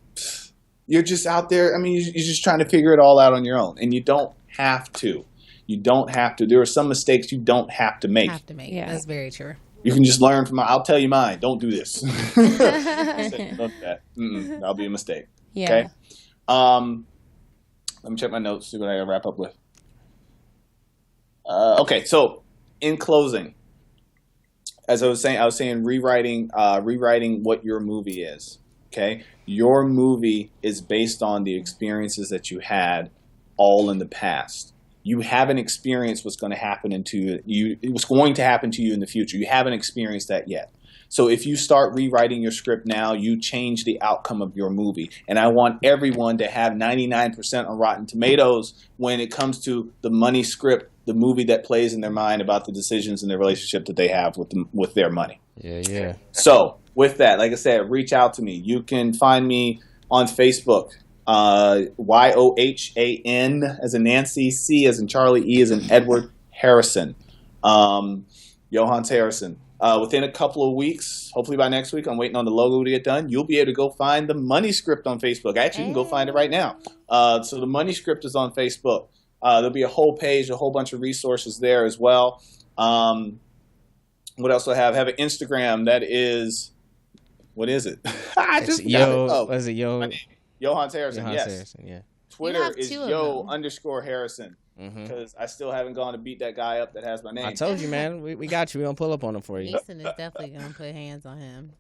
[SPEAKER 6] you're just out there. I mean, you're just trying to figure it all out on your own. And you don't have to. You don't have to. There are some mistakes you don't have to make.
[SPEAKER 1] Yeah, that's very true.
[SPEAKER 6] You can just learn from. I'll tell you mine. Don't do this. Don't do that. That'll be a mistake.
[SPEAKER 4] Yeah.
[SPEAKER 6] Okay. Let me check my notes. See what I gotta wrap up with. Okay. So, in closing, as I was saying, rewriting what your movie is. Okay. Your movie is based on the experiences that you had all in the past. You haven't experienced what's going to happen what's going to happen to you in the future. You haven't experienced that yet. So if you start rewriting your script now, you change the outcome of your movie. And I want everyone to have 99% on Rotten Tomatoes when it comes to the money script, the movie that plays in their mind about the decisions and the relationship that they have with their money.
[SPEAKER 3] Yeah.
[SPEAKER 6] So with that, like I said, reach out to me. You can find me on Facebook. YOHAN as in Nancy, C as in Charlie, E as in Edward, Harrison. Johannes Harrison. Within a couple of weeks, hopefully by next week, I'm waiting on the logo to get done. You'll be able to go find the money script on Facebook. Actually, you can go find it right now. So the money script is on Facebook. There'll be a whole page, a whole bunch of resources there as well. What else do I have? I have an Instagram that is, what is it? I just
[SPEAKER 3] was it Yo?
[SPEAKER 6] Johannes Harrison, yes.
[SPEAKER 3] Harrison, yeah.
[SPEAKER 6] Twitter is Yo_Harrison because I still haven't gone to beat that guy up that has my name.
[SPEAKER 3] I told you, man. We got you. We're going to pull up on him for you.
[SPEAKER 1] Neeson is definitely going to put hands on him.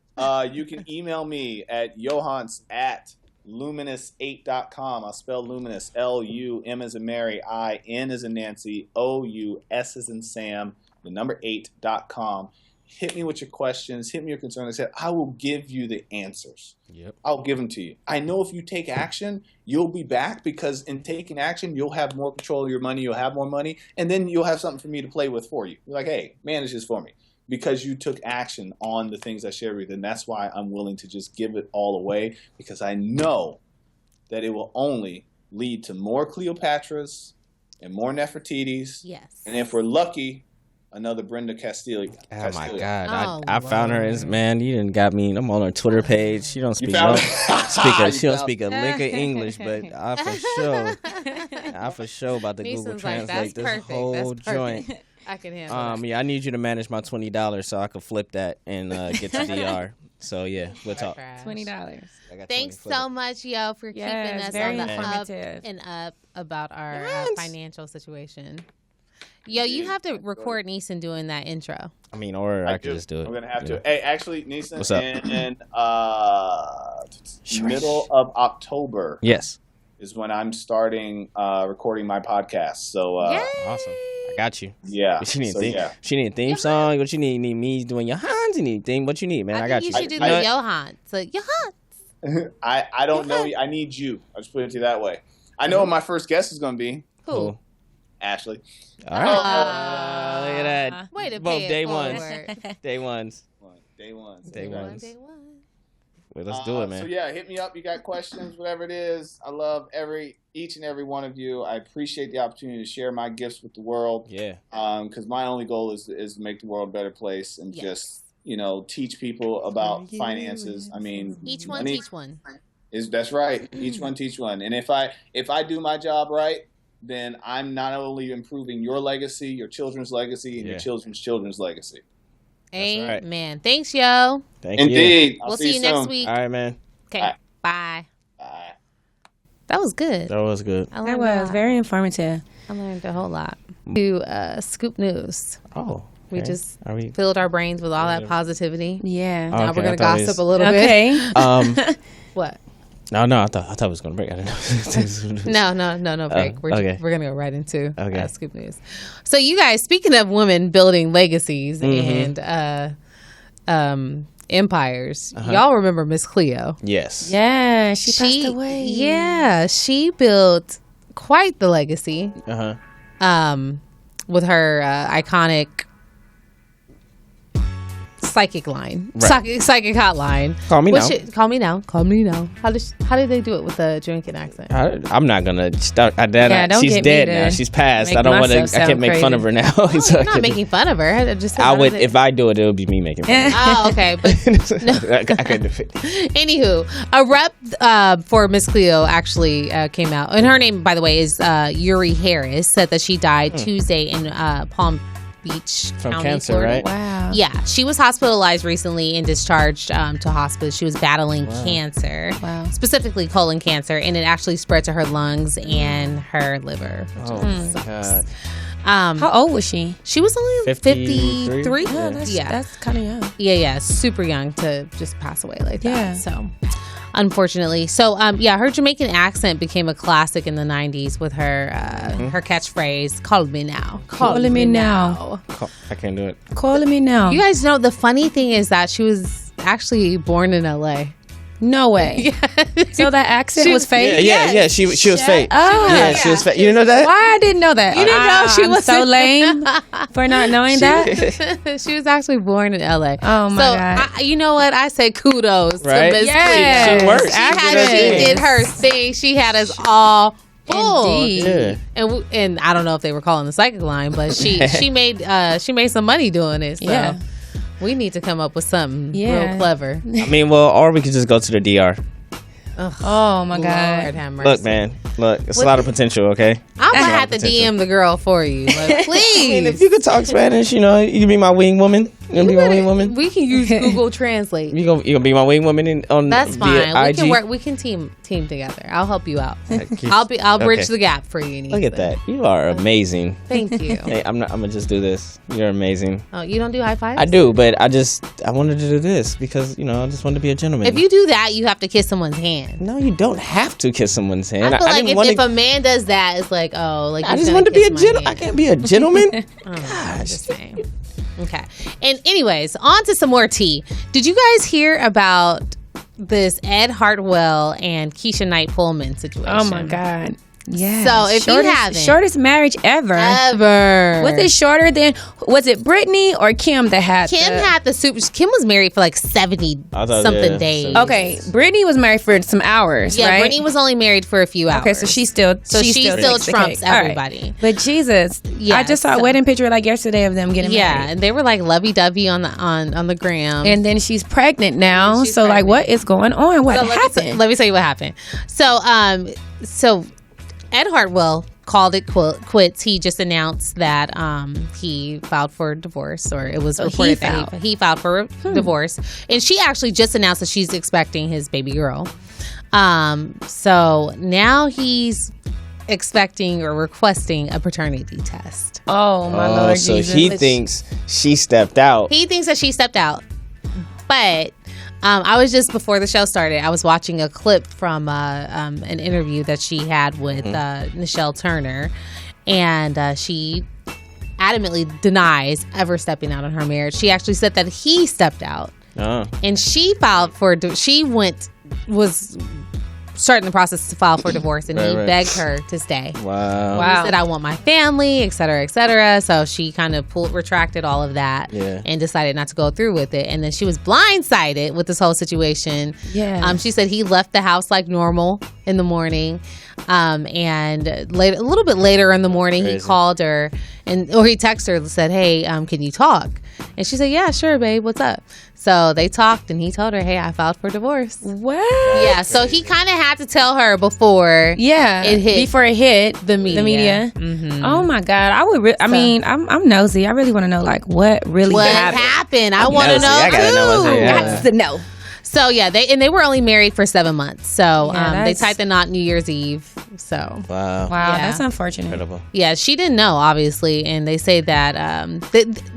[SPEAKER 6] You can email me at johans@luminous8.com. I'll spell luminous, L-U-M as in Mary, I-N as in Nancy, O-U-S as in Sam, the number 8.com. Hit me with your questions. Hit me your concerns. I said, I will give you the answers.
[SPEAKER 3] Yep.
[SPEAKER 6] I'll give them to you. I know if you take action, you'll be back because in taking action, you'll have more control of your money. You'll have more money. And then you'll have something for me to play with for you. You're like, hey, manage this for me. Because you took action on the things I shared with you. And that's why I'm willing to just give it all away because I know that it will only lead to more Cleopatras and more Nefertitis.
[SPEAKER 1] Yes.
[SPEAKER 6] And if we're lucky, another Brenda Castillo.
[SPEAKER 3] Oh my God! I found her as man. You done got me. I'm on her Twitter page. She don't speak. She don't speak a lick of English, but I for sure about to Google Translate this whole joint.
[SPEAKER 1] I can handle it.
[SPEAKER 3] Yeah, I need you to manage my $20 so I can flip that and get to DR. So yeah, we'll talk.
[SPEAKER 4] $20.
[SPEAKER 1] Thanks so much, Yo, for keeping us on the up and up about our financial situation. Yo, you have to record Neeson doing that intro.
[SPEAKER 3] I mean, or I could just do it.
[SPEAKER 6] I'm gonna have to. Hey, actually, Neeson,
[SPEAKER 3] what's up?
[SPEAKER 6] In middle of October,
[SPEAKER 3] yes,
[SPEAKER 6] is when I'm starting recording my podcast. So
[SPEAKER 3] awesome. I got you.
[SPEAKER 6] Yeah.
[SPEAKER 3] She need a theme song. What you need? You need me doing your Hans? You need thing? What you need, man? I got you.
[SPEAKER 1] You should do the Johan. So Johan.
[SPEAKER 6] I don't know. I need you. I'll just put it to you that way. I know what my first guest is going to be.
[SPEAKER 1] Who?
[SPEAKER 6] Ashley.
[SPEAKER 3] All right. Look at that.
[SPEAKER 1] Way to
[SPEAKER 3] both
[SPEAKER 1] pay
[SPEAKER 3] day
[SPEAKER 1] it
[SPEAKER 3] ones.
[SPEAKER 1] forward.
[SPEAKER 3] Day ones.
[SPEAKER 6] Day ones.
[SPEAKER 3] Day ones.
[SPEAKER 1] Day one.
[SPEAKER 3] Well, let's do it, man.
[SPEAKER 6] So yeah, hit me up. You got questions, whatever it is. I love each and every one of you. I appreciate the opportunity to share my gifts with the world.
[SPEAKER 3] Yeah.
[SPEAKER 6] Because my only goal is to make the world a better place and just teach people about finances. I mean,
[SPEAKER 1] each one teach one.
[SPEAKER 6] That's right. Each one teach one. And if I do my job right, then I'm not only improving your legacy, your children's legacy, and your children's children's legacy.
[SPEAKER 1] Amen. Right. Thanks, yo.
[SPEAKER 3] Thank you.
[SPEAKER 6] Indeed.
[SPEAKER 1] We'll see you next week.
[SPEAKER 3] All right, man.
[SPEAKER 1] Okay. Bye. That was good.
[SPEAKER 3] That was good.
[SPEAKER 4] That was very informative.
[SPEAKER 1] I learned a whole lot. To Scoop News.
[SPEAKER 3] Oh.
[SPEAKER 1] We just filled our brains with all that positivity.
[SPEAKER 4] Yeah.
[SPEAKER 1] Now we're going to gossip a little bit.
[SPEAKER 4] Okay.
[SPEAKER 1] What?
[SPEAKER 3] No, I thought it was going to break. I didn't know.
[SPEAKER 1] No break. We're going to go right into Scoop News. So you guys, speaking of women building legacies and empires, y'all remember Miss Cleo?
[SPEAKER 3] Yes.
[SPEAKER 4] Yeah, she passed away.
[SPEAKER 1] Yeah, she built quite the legacy. With her iconic psychic line, psychic hotline.
[SPEAKER 3] Call me now.
[SPEAKER 1] Call me now. Call me now. How did they do it with the Jamaican accent?
[SPEAKER 3] I'm not gonna start.
[SPEAKER 4] Don't
[SPEAKER 3] she's
[SPEAKER 4] get
[SPEAKER 3] dead
[SPEAKER 4] me
[SPEAKER 3] now.
[SPEAKER 4] to
[SPEAKER 3] She's passed.
[SPEAKER 4] make
[SPEAKER 3] I don't want to.
[SPEAKER 4] myself
[SPEAKER 3] I can't make
[SPEAKER 4] sound
[SPEAKER 3] fun of her now.
[SPEAKER 1] No, I'm not making fun of her. I
[SPEAKER 3] would if I do it. It would be me making fun. Of her.
[SPEAKER 1] Oh, okay. But no.
[SPEAKER 3] I couldn't do it.
[SPEAKER 1] Anywho, a rep for Miss Cleo actually came out, and her name, by the way, is Yuri Harris. Said that she died Tuesday in Palm Beach
[SPEAKER 3] from
[SPEAKER 1] County,
[SPEAKER 3] cancer,
[SPEAKER 1] Florida.
[SPEAKER 3] right?
[SPEAKER 4] Wow.
[SPEAKER 1] Yeah, she was hospitalized recently and discharged to hospital. She was battling cancer, specifically colon cancer, and it actually spread to her lungs and her liver.
[SPEAKER 3] Oh my God.
[SPEAKER 4] How old was she?
[SPEAKER 1] She was only 53.
[SPEAKER 4] Yeah, that's kind of young.
[SPEAKER 1] Yeah, super young to just pass away like that. Yeah. So, unfortunately. So, her Jamaican accent became a classic in the 90s with her her catchphrase, "Call me now.
[SPEAKER 4] Call me now.
[SPEAKER 3] I can't do it.
[SPEAKER 4] Call me now."
[SPEAKER 1] You guys know the funny thing is that she was actually born in LA.
[SPEAKER 4] No way. Yeah. So that accent was fake?
[SPEAKER 3] Yeah. She was fake.
[SPEAKER 4] Oh.
[SPEAKER 3] Yeah, she was fake. You didn't know that?
[SPEAKER 4] Why I didn't know that?
[SPEAKER 1] You didn't know she was
[SPEAKER 4] so lame for not knowing that?
[SPEAKER 1] She was actually born in LA.
[SPEAKER 4] Oh my God.
[SPEAKER 1] You know what? I say kudos to Miss
[SPEAKER 3] Cleo. She worked.
[SPEAKER 1] She did her thing. She had us all fooled.
[SPEAKER 3] Yeah.
[SPEAKER 1] And I don't know if they were calling the psychic line, but she made some money doing it. So. Yeah. We need to come up with something real clever.
[SPEAKER 3] I mean, or we could just go to the DR.
[SPEAKER 4] Oh my God.
[SPEAKER 3] Look, man. It's a lot of potential, okay?
[SPEAKER 1] I'm going to have to DM the girl for you. Like, please.
[SPEAKER 3] I mean, if you could talk Spanish, you can be my wing woman. You gonna be my wing woman?
[SPEAKER 1] We can use Google Translate.
[SPEAKER 3] You gonna be my wing woman on
[SPEAKER 1] That's fine.
[SPEAKER 3] IG?
[SPEAKER 1] We can work. We can team together. I'll help you out. I'll bridge the gap for you.
[SPEAKER 3] Look at that. You are amazing.
[SPEAKER 1] Thank you.
[SPEAKER 3] Hey, I'm gonna just do this. You're amazing.
[SPEAKER 1] Oh, you don't do high fives?
[SPEAKER 3] I do, but I wanted to do this because I just wanted to be a gentleman.
[SPEAKER 1] If you do that, you have to kiss someome's hand.
[SPEAKER 3] No, you don't have to kiss someone's hand.
[SPEAKER 1] I feel like if a man does that, it's like, I
[SPEAKER 3] just want to be a gentleman. I can't be a gentleman. Gosh.
[SPEAKER 1] Just saying. Okay. And anyways, on to some more tea. Did you guys hear about this Ed Hartwell and Keisha Knight Pullman situation?
[SPEAKER 4] Oh my God. Yeah.
[SPEAKER 1] So if you haven't.
[SPEAKER 4] Shortest marriage ever. Was it shorter than, was it Brittany or Kim that had
[SPEAKER 1] had the super, Kim was married for like 70 something days.
[SPEAKER 4] Okay. Brittany was married for some hours, right?
[SPEAKER 1] Brittany was only married for a few hours.
[SPEAKER 4] Okay, so she still
[SPEAKER 1] trumps everybody.
[SPEAKER 4] Right. But Jesus, I just saw a wedding picture like yesterday of them getting married.
[SPEAKER 1] Yeah, and they were like lovey-dovey on the gram.
[SPEAKER 4] And then she's pregnant now. Like, what is going on? What happened?
[SPEAKER 1] Let me tell you what happened. So Ed Hartwell called it quits. He just announced that he filed for divorce, or it was reported that he filed for divorce. And she actually just announced that she's expecting his baby girl. So now he's expecting or requesting a paternity test.
[SPEAKER 4] Oh, my Lord
[SPEAKER 3] so
[SPEAKER 4] Jesus.
[SPEAKER 3] he thinks she stepped out.
[SPEAKER 1] He thinks that she stepped out. But I was just, before the show started, I was watching a clip from an interview that she had with Nichelle Turner, and she adamantly denies ever stepping out on her marriage. She actually said that he stepped out, and she was starting the process to file for divorce, and he begged her to stay.
[SPEAKER 3] Wow.
[SPEAKER 1] He said, I want my family, et cetera, et cetera. So she kind of retracted all of that and decided not to go through with it. And then she was blindsided with this whole situation.
[SPEAKER 4] Yeah.
[SPEAKER 1] She said he left the house like normal in the morning. And a little bit later in the morning, he called her or he texted her and said, hey, can you talk? And she said, yeah, sure, babe. What's up? So they talked, and he told her, hey, I filed for divorce.
[SPEAKER 4] What?
[SPEAKER 1] Yeah, so he kind of had to tell her before it hit.
[SPEAKER 4] Before it hit
[SPEAKER 1] the media.
[SPEAKER 4] Mm-hmm. Oh, my God. I would. I'm nosy. I really want to know, like, what happened.
[SPEAKER 1] I want to know,
[SPEAKER 3] I gotta know.
[SPEAKER 4] Got to know.
[SPEAKER 1] So yeah, they were only married for 7 months. So they tied the knot New Year's Eve. So
[SPEAKER 3] wow,
[SPEAKER 4] that's unfortunate.
[SPEAKER 3] Incredible.
[SPEAKER 1] Yeah, she didn't know, obviously, and they say that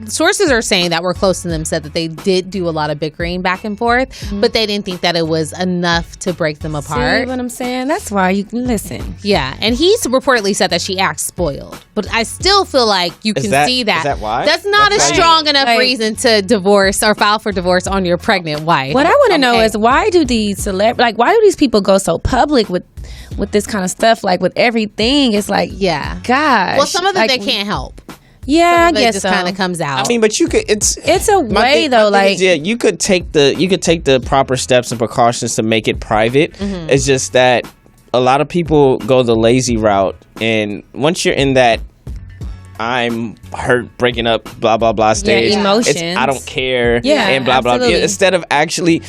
[SPEAKER 1] sources are saying that were close to them said that they did do a lot of bickering back and forth, but they didn't think that it was enough to break them apart.
[SPEAKER 4] See what I'm saying? That's why you can listen.
[SPEAKER 1] Yeah, and he's reportedly said that she acts spoiled, but I still feel like you can see that.
[SPEAKER 3] Is that why?
[SPEAKER 1] That's not a strong enough reason to divorce or file for divorce on your pregnant wife.
[SPEAKER 4] What I want to know is why do these why do these people go so public with this kind of stuff, like with everything? It's like, gosh.
[SPEAKER 1] Well, some of it they can't help.
[SPEAKER 4] Yeah, I guess
[SPEAKER 1] just
[SPEAKER 4] so.
[SPEAKER 1] kind of comes out.
[SPEAKER 3] I mean, but you could. It's
[SPEAKER 4] a way though. Like,
[SPEAKER 3] you could take the proper steps and precautions to make it private. Mm-hmm. It's just that a lot of people go the lazy route, and once you're in that I'm hurt, breaking up, blah blah blah stage,
[SPEAKER 4] emotions.
[SPEAKER 3] I don't care,
[SPEAKER 4] and
[SPEAKER 3] blah blah blah. Instead of actually.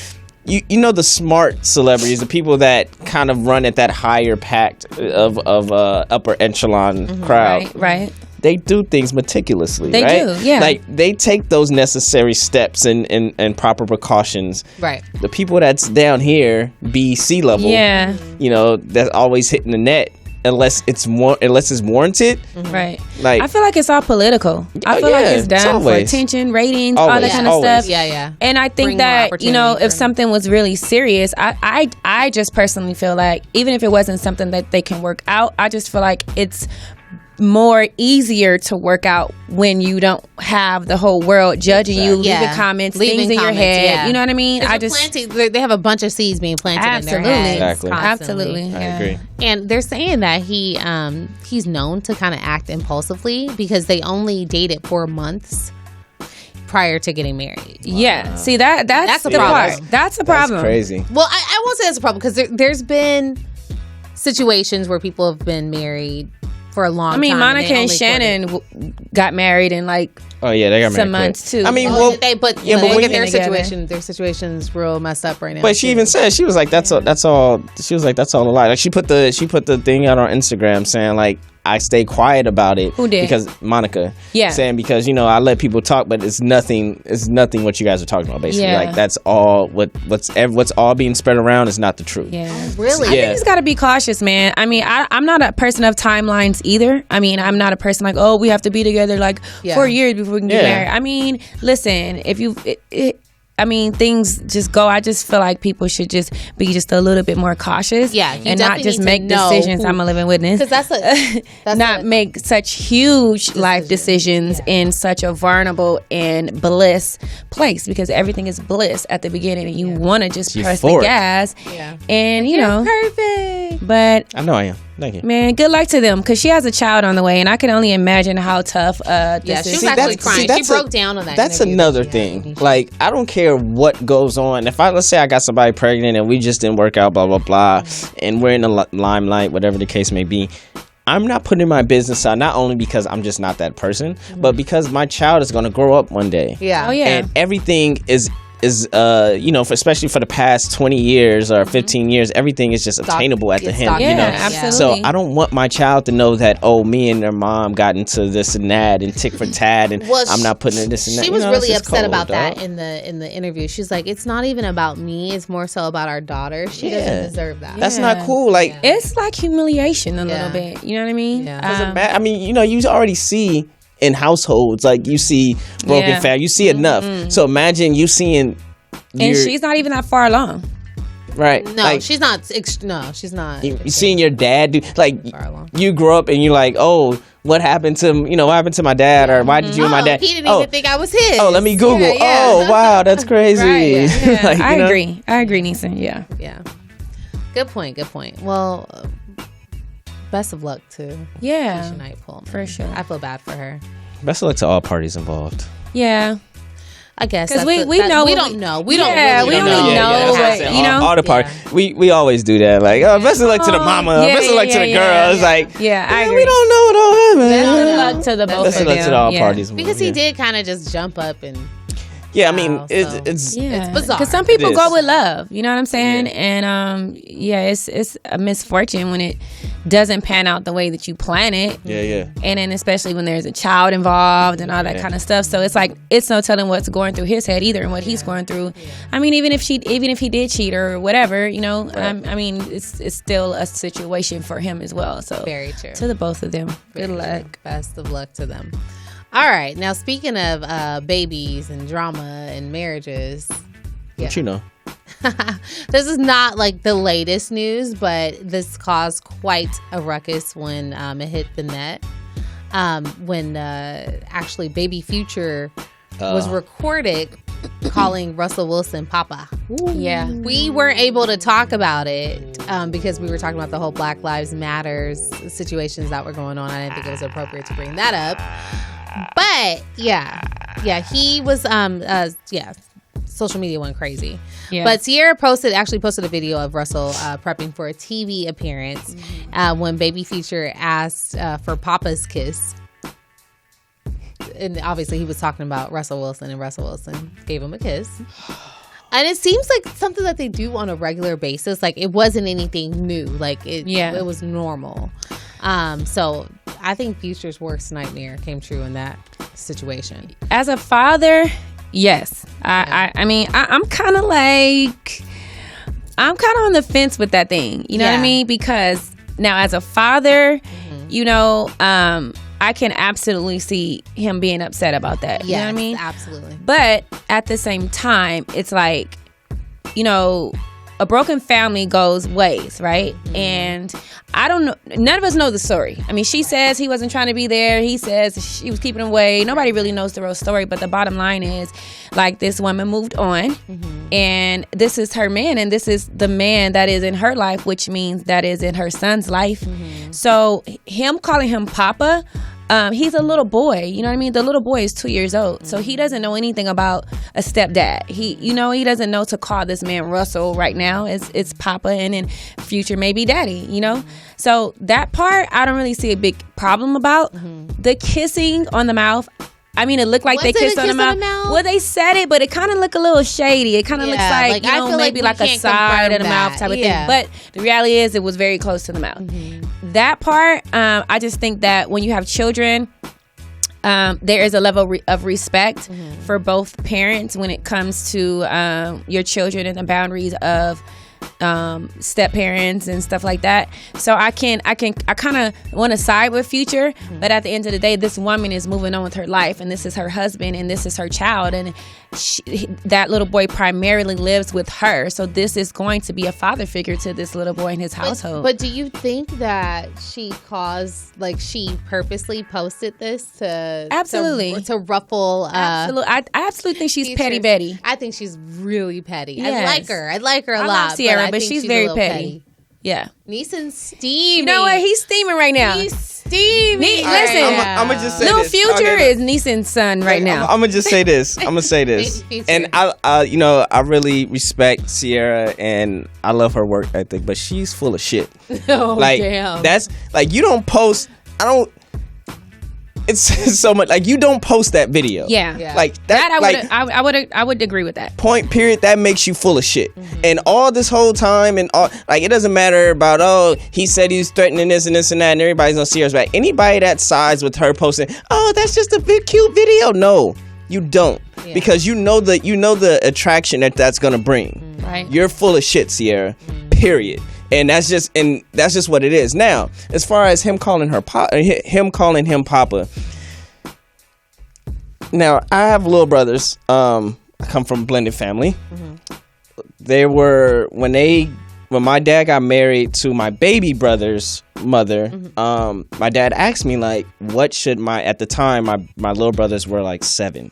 [SPEAKER 3] You know the smart celebrities, the people that kind of run at that higher pact of upper echelon crowd.
[SPEAKER 4] Right.
[SPEAKER 3] They do things meticulously.
[SPEAKER 4] They do, yeah.
[SPEAKER 3] Like they take those necessary steps and proper precautions.
[SPEAKER 1] Right.
[SPEAKER 3] The people that's down here, sea level.
[SPEAKER 4] Yeah.
[SPEAKER 3] You know, that's always hitting the net. Unless it's warranted,
[SPEAKER 4] right?
[SPEAKER 3] Like
[SPEAKER 4] I feel like it's all political. I feel like it's done for attention, ratings, all that kind of stuff.
[SPEAKER 1] Yeah.
[SPEAKER 4] And I think that if something was really serious, I just personally feel like even if it wasn't something that they can work out, I just feel like it's more easier to work out when you don't have the whole world judging you, leaving comments, things in your head. Yeah. You know what I mean?
[SPEAKER 1] They have a bunch of seeds being planted in their head.
[SPEAKER 3] Exactly.
[SPEAKER 4] Absolutely.
[SPEAKER 3] I agree.
[SPEAKER 1] And they're saying that he's known to kind of act impulsively because they only dated for months prior to getting married.
[SPEAKER 4] Yeah. See, that's a problem. That's a problem.
[SPEAKER 3] That's crazy.
[SPEAKER 1] Well, I won't say that's a problem because there's been situations where people have been married for a long time.
[SPEAKER 4] I mean, Monica and Shannon got married in like
[SPEAKER 3] they got married
[SPEAKER 4] some months too.
[SPEAKER 3] I mean,
[SPEAKER 1] look at their situation. Their situation's real messed up right now.
[SPEAKER 3] But she even said she was like, "That's all." She was like, "That's all a lie." Like she put the thing out on Instagram saying like, I stay quiet about it.
[SPEAKER 4] Who did?
[SPEAKER 3] Because Monica.
[SPEAKER 4] Yeah.
[SPEAKER 3] Saying because I let people talk, but it's nothing what you guys are talking about. Basically,
[SPEAKER 4] yeah.
[SPEAKER 3] Like that's all what's all being spread around is not the truth.
[SPEAKER 4] Yeah.
[SPEAKER 1] Really.
[SPEAKER 4] I think it's got to be cautious, man. I mean, I'm not a person of timelines either. I mean, I'm not a person like, oh, we have to be together like 4 years before we can get married. I mean, listen, if you. Things just go. I just feel like people should just be just a little bit more cautious.
[SPEAKER 1] Yeah,
[SPEAKER 4] and not just make decisions. I'm a living witness.
[SPEAKER 1] Because that's
[SPEAKER 4] make such huge life decisions in such a vulnerable and bliss place because everything is bliss at the beginning and you want to just press the gas.
[SPEAKER 1] Yeah.
[SPEAKER 4] And
[SPEAKER 1] you're perfect.
[SPEAKER 4] But
[SPEAKER 3] I know I am. Thank you.
[SPEAKER 4] Man, good luck to them because she has a child on the way and I can only imagine how tough this is.
[SPEAKER 1] She's actually crying. She broke down on that.
[SPEAKER 3] That's another thing. Like, I don't care what goes on. Let's say I got somebody pregnant and we just didn't work out, blah, blah, blah, and we're in the limelight, whatever the case may be. I'm not putting my business out, not only because I'm just not that person, but because my child is going to grow up one day.
[SPEAKER 1] Yeah.
[SPEAKER 4] Oh, yeah.
[SPEAKER 3] And everything is especially for the past 20 years or 15 years, everything is just attainable at the hint.
[SPEAKER 4] Absolutely.
[SPEAKER 3] So I don't want my child to know that, me and their mom got into this and that and tick for tat and I'm not putting in this and that.
[SPEAKER 1] She was really upset about that in the interview. She's like, it's not even about me, it's more so about our daughter. She doesn't deserve that.
[SPEAKER 3] That's not cool. Like
[SPEAKER 4] it's like humiliation a little bit. You know what I mean?
[SPEAKER 3] Yeah. You already see in households, like you see broken family, you see enough. So imagine you seeing,
[SPEAKER 4] and she's not even that far along,
[SPEAKER 3] right?
[SPEAKER 1] No,
[SPEAKER 3] like,
[SPEAKER 1] she's not. No, she's not.
[SPEAKER 3] You seeing your dad do you grow up and you're like, oh, what happened to what happened to my dad, or why did you and my dad?
[SPEAKER 1] He didn't even think I was his.
[SPEAKER 3] Oh, let me Google.
[SPEAKER 1] Yeah.
[SPEAKER 3] Oh, wow, that's crazy.
[SPEAKER 4] Right,
[SPEAKER 3] like,
[SPEAKER 4] I agree, Neesin.
[SPEAKER 1] Yeah. Good point. Well. Best of luck to
[SPEAKER 4] Keisha
[SPEAKER 1] Knight Pulliam.
[SPEAKER 4] For sure.
[SPEAKER 1] I feel bad for her.
[SPEAKER 3] Best of luck to all parties involved.
[SPEAKER 4] Yeah.
[SPEAKER 1] I guess
[SPEAKER 4] because we don't know. We don't really know. You know,
[SPEAKER 3] all the part. We always do that. Like, best of luck to the mama. Best of luck to the girl. It's like,
[SPEAKER 4] I agree.
[SPEAKER 3] We don't know what all happened.
[SPEAKER 4] Best of luck to the both of them.
[SPEAKER 3] Best of luck to all parties.
[SPEAKER 1] Because he did kind of just jump up and.
[SPEAKER 3] Yeah, I mean, it's
[SPEAKER 1] bizarre.
[SPEAKER 4] Because some people go with love, you know what I'm saying? And it's a misfortune when it doesn't pan out the way that you plan it.
[SPEAKER 3] Yeah.
[SPEAKER 4] And then especially when there's a child involved and all that kind of stuff. So it's like it's no telling what's going through his head either and what he's going through. I mean, even if he did cheat or whatever, you know, I mean, it's still a situation for him as well. So
[SPEAKER 1] very true.
[SPEAKER 4] To the both of them, good luck.
[SPEAKER 1] Best of luck to them. All right. Now, speaking of babies and drama and marriages.
[SPEAKER 3] What you know?
[SPEAKER 1] This is not like the latest news, but this caused quite a ruckus when it hit the net. When actually Baby Future was recorded calling Russell Wilson Papa.
[SPEAKER 4] Ooh. Yeah.
[SPEAKER 1] We weren't able to talk about it because we were talking about the whole Black Lives Matters situations that were going on. I didn't think it was appropriate to bring that up. But he was social media went crazy. Yeah. But Ciara posted a video of Russell prepping for a TV appearance when Baby Future asked for Papa's kiss. And obviously he was talking about Russell Wilson, and Russell Wilson gave him a kiss. And it seems like something that they do on a regular basis. Like, it wasn't anything new. Like, it was normal. So I think Future's worst nightmare came true in that situation.
[SPEAKER 4] As a father, yes. I mean, I'm kind of on the fence with that thing. You know what I mean? Because now as a father, you know, I can absolutely see him being upset about that. You know what I mean?
[SPEAKER 1] Absolutely.
[SPEAKER 4] But at the same time, it's like, you know, a broken family goes ways, right? And I don't know. None of us know the story. I mean, she says he wasn't trying to be there. He says she was keeping him away. Nobody really knows the real story. But the bottom line is, like, this woman moved on, and this is her man, and this is the man that is in her life, which means that is in her son's life. So him calling him Papa, he's a little boy, you know what I mean? The little boy is 2 years old, so he doesn't know anything about a stepdad. He doesn't know to call this man Russell right now. It's Papa, and in future maybe Daddy, you know? So that part, I don't really see a big problem about. The kissing on the mouth, I mean, it looked like they kissed on the mouth. Well, they said it, but it kind of looked a little shady. It kind of looks like, you know, maybe like a side of the mouth type of thing. But the reality is it was very close to the mouth. That part, I just think that when you have children, there is a level of respect for both parents when it comes to your children and the boundaries of step parents and stuff like that. So I kind of want to side with Future, but at the end of the day, this woman is moving on with her life, and this is her husband, and this is her child, and that little boy primarily lives with her. So this is going to be a father figure to this little boy in his household.
[SPEAKER 1] But do you think that she purposely posted this to ruffle?
[SPEAKER 4] Absolutely, I absolutely think she's petty Betty.
[SPEAKER 1] I think she's really petty.
[SPEAKER 4] Yes.
[SPEAKER 1] I like her a lot.
[SPEAKER 4] Love Ciara, but she's very petty. Yeah.
[SPEAKER 1] Neesin's steaming.
[SPEAKER 4] You know what? He's steaming right now.
[SPEAKER 1] He's steaming.
[SPEAKER 4] Listen,
[SPEAKER 3] I'm gonna just say
[SPEAKER 4] Little
[SPEAKER 3] this.
[SPEAKER 4] Future is Neesin's son right now.
[SPEAKER 3] I'm gonna just say this. And I really respect Ciara, and I love her work ethic, but she's full of shit.
[SPEAKER 1] Damn.
[SPEAKER 3] That's like, you don't post. It's so much like, you don't post that video.
[SPEAKER 4] Yeah.
[SPEAKER 3] Like that.
[SPEAKER 4] I would agree with that.
[SPEAKER 3] Point period. That makes you full of shit. And all this whole time, and all, like, it doesn't matter about, he said he was threatening this and this and that, and everybody's gonna see her back. Anybody that sides with her posting, that's just a big cute video. No, you don't, because you know the attraction that that's gonna bring.
[SPEAKER 4] Right.
[SPEAKER 3] You're full of shit, Ciara. Period. And that's just what it is. Now, as far as him calling him Papa. Now, I have little brothers. I come from a blended family. They were when my dad got married to my baby brother's mother. My dad asked me, like, what should at the time my little brothers were like 7,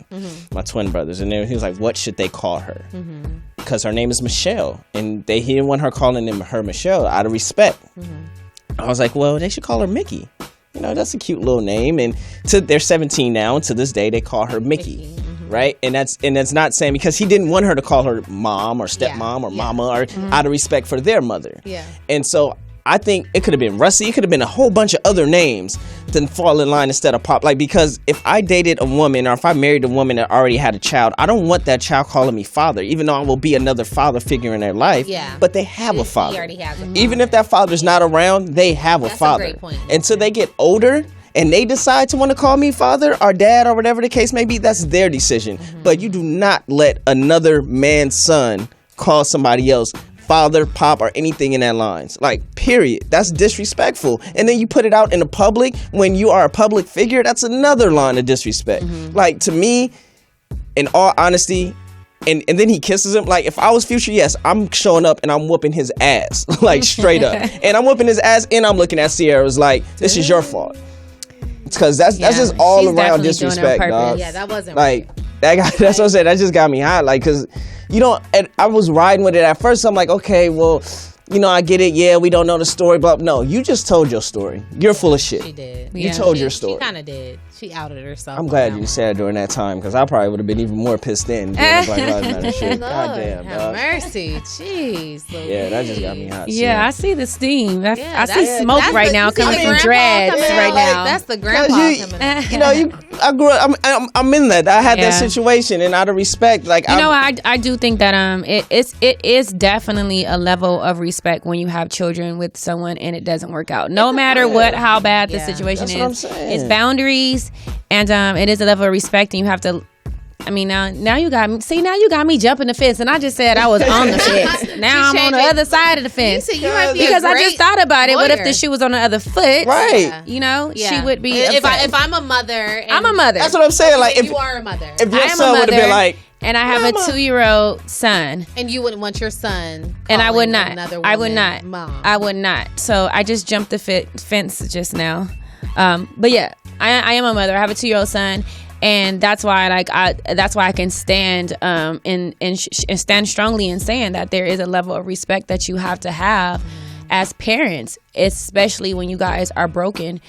[SPEAKER 3] my twin brothers, and he was like, what should they call her? Because her name is Michelle, and he didn't want her calling her Michelle out of respect. I was like, well, they should call her Mickey. You know, that's a cute little name. And they're 17 now, and to this day they call her Mickey. right? And that's not saying because he didn't want her to call her mom or stepmom or mama or out of respect for their mother.
[SPEAKER 1] Yeah.
[SPEAKER 3] And so I think it could have been Russie. It could have been a whole bunch of other names to fall in line instead of Pop. Like, because if I dated a woman or if I married a woman that already had a child, I don't want that child calling me father, even though I will be another father figure in their life.
[SPEAKER 1] Yeah.
[SPEAKER 3] But they have a father.
[SPEAKER 1] He already has a father.
[SPEAKER 3] Even if that father's not around, they have a father.
[SPEAKER 1] That's a great point.
[SPEAKER 3] Until they get older and they decide to want to call me father or dad or whatever the case may be, that's their decision. But you do not let another man's son call somebody else father, pop, or anything in that lines. Like, period. That's disrespectful. And then you put it out in the public when you are a public figure. That's another line of disrespect. Like, to me, in all honesty, and then he kisses him. Like, if I was Future, yes, I'm showing up and I'm whooping his ass. Like, straight up. And I'm whooping his ass and I'm looking at Ciara. It's like, this is your fault. Because that's just all around disrespect, dog.
[SPEAKER 1] Yeah, that wasn't
[SPEAKER 3] like that's what I'm saying. That just got me hot. Like, because and I was riding with it at first. So I'm like, okay, well, I get it. Yeah, we don't know the story, but no, you just told your story. You're full of shit.
[SPEAKER 1] She did.
[SPEAKER 3] You told your story.
[SPEAKER 1] She kind of did. She outed herself.
[SPEAKER 3] I'm glad you said it during that time because I probably would have been even more pissed in. Black Lives Matter shit. God damn,
[SPEAKER 1] have mercy. Jeez. Louise.
[SPEAKER 3] Yeah, that just got me hot.
[SPEAKER 4] Yeah, I see the steam. I see smoke right now coming from dreads right now.
[SPEAKER 1] That's the grandpa coming out.
[SPEAKER 3] I grew up. I'm in that. I had that situation, and out of respect, like
[SPEAKER 4] I do think that it is definitely a level of respect when you have children with someone and it doesn't work out. No matter how bad the situation is, it's boundaries, and it is a level of respect, and you have to. I mean, now you got me. See, now you got me jumping the fence, and I just said I was on the fence. Now I'm on the other side of the fence
[SPEAKER 1] you might be
[SPEAKER 4] because I just thought about it. What if the shoe was on the other foot?
[SPEAKER 3] Right.
[SPEAKER 4] She would be.
[SPEAKER 1] If I'm a mother,
[SPEAKER 4] I'm a mother.
[SPEAKER 3] That's what I'm saying. Like, if
[SPEAKER 1] you are a mother,
[SPEAKER 3] if your son would have been like.
[SPEAKER 4] And I have a 2-year-old son.
[SPEAKER 1] And you wouldn't want your son.
[SPEAKER 4] And I would not.
[SPEAKER 1] I would not. Mom.
[SPEAKER 4] I would not. So I just jumped the fence just now. But yeah, I am a mother. I have a 2-year-old son, and that's why I can stand and stand strongly in saying that there is a level of respect that you have to have as parents, especially when you guys are broken,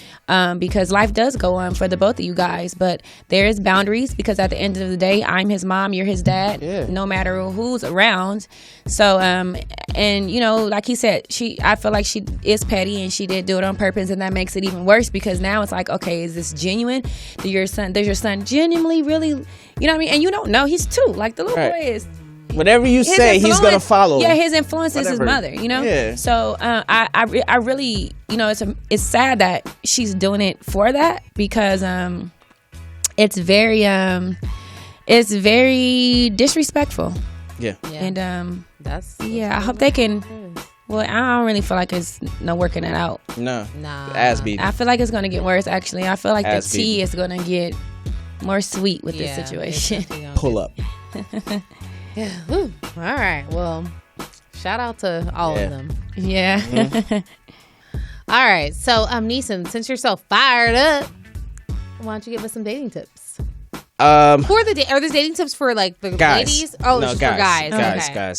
[SPEAKER 4] because life does go on for the both of you guys, but there is boundaries because at the end of the day, I'm his mom, you're his dad, no matter who's around. So and like he said, I feel like she is petty and she did do it on purpose, and that makes it even worse because now it's like, okay, is this genuine? Does your son genuinely really, you know what I mean? And you don't know, he's 2, like the little boy is.
[SPEAKER 3] Whatever you say, he's gonna follow.
[SPEAKER 4] Yeah, his influence is his mother. Yeah. So I really, it's sad that she's doing it for that because it's very disrespectful.
[SPEAKER 3] Yeah.
[SPEAKER 4] And
[SPEAKER 1] that's
[SPEAKER 4] I hope they can. Well, I don't really feel like it's no working it out.
[SPEAKER 3] No.
[SPEAKER 1] Nah.
[SPEAKER 4] I feel like it's gonna get worse. Actually, I feel like the tea is gonna get more sweet with this situation.
[SPEAKER 3] Pull up.
[SPEAKER 1] Yeah. All right. Well, shout out to all of them.
[SPEAKER 4] Yeah.
[SPEAKER 1] All right. So, Neesin, since you're so fired up, why don't you give us some dating tips? Are there dating tips for like the
[SPEAKER 3] guys.
[SPEAKER 1] ladies? Oh, no, just
[SPEAKER 3] guys.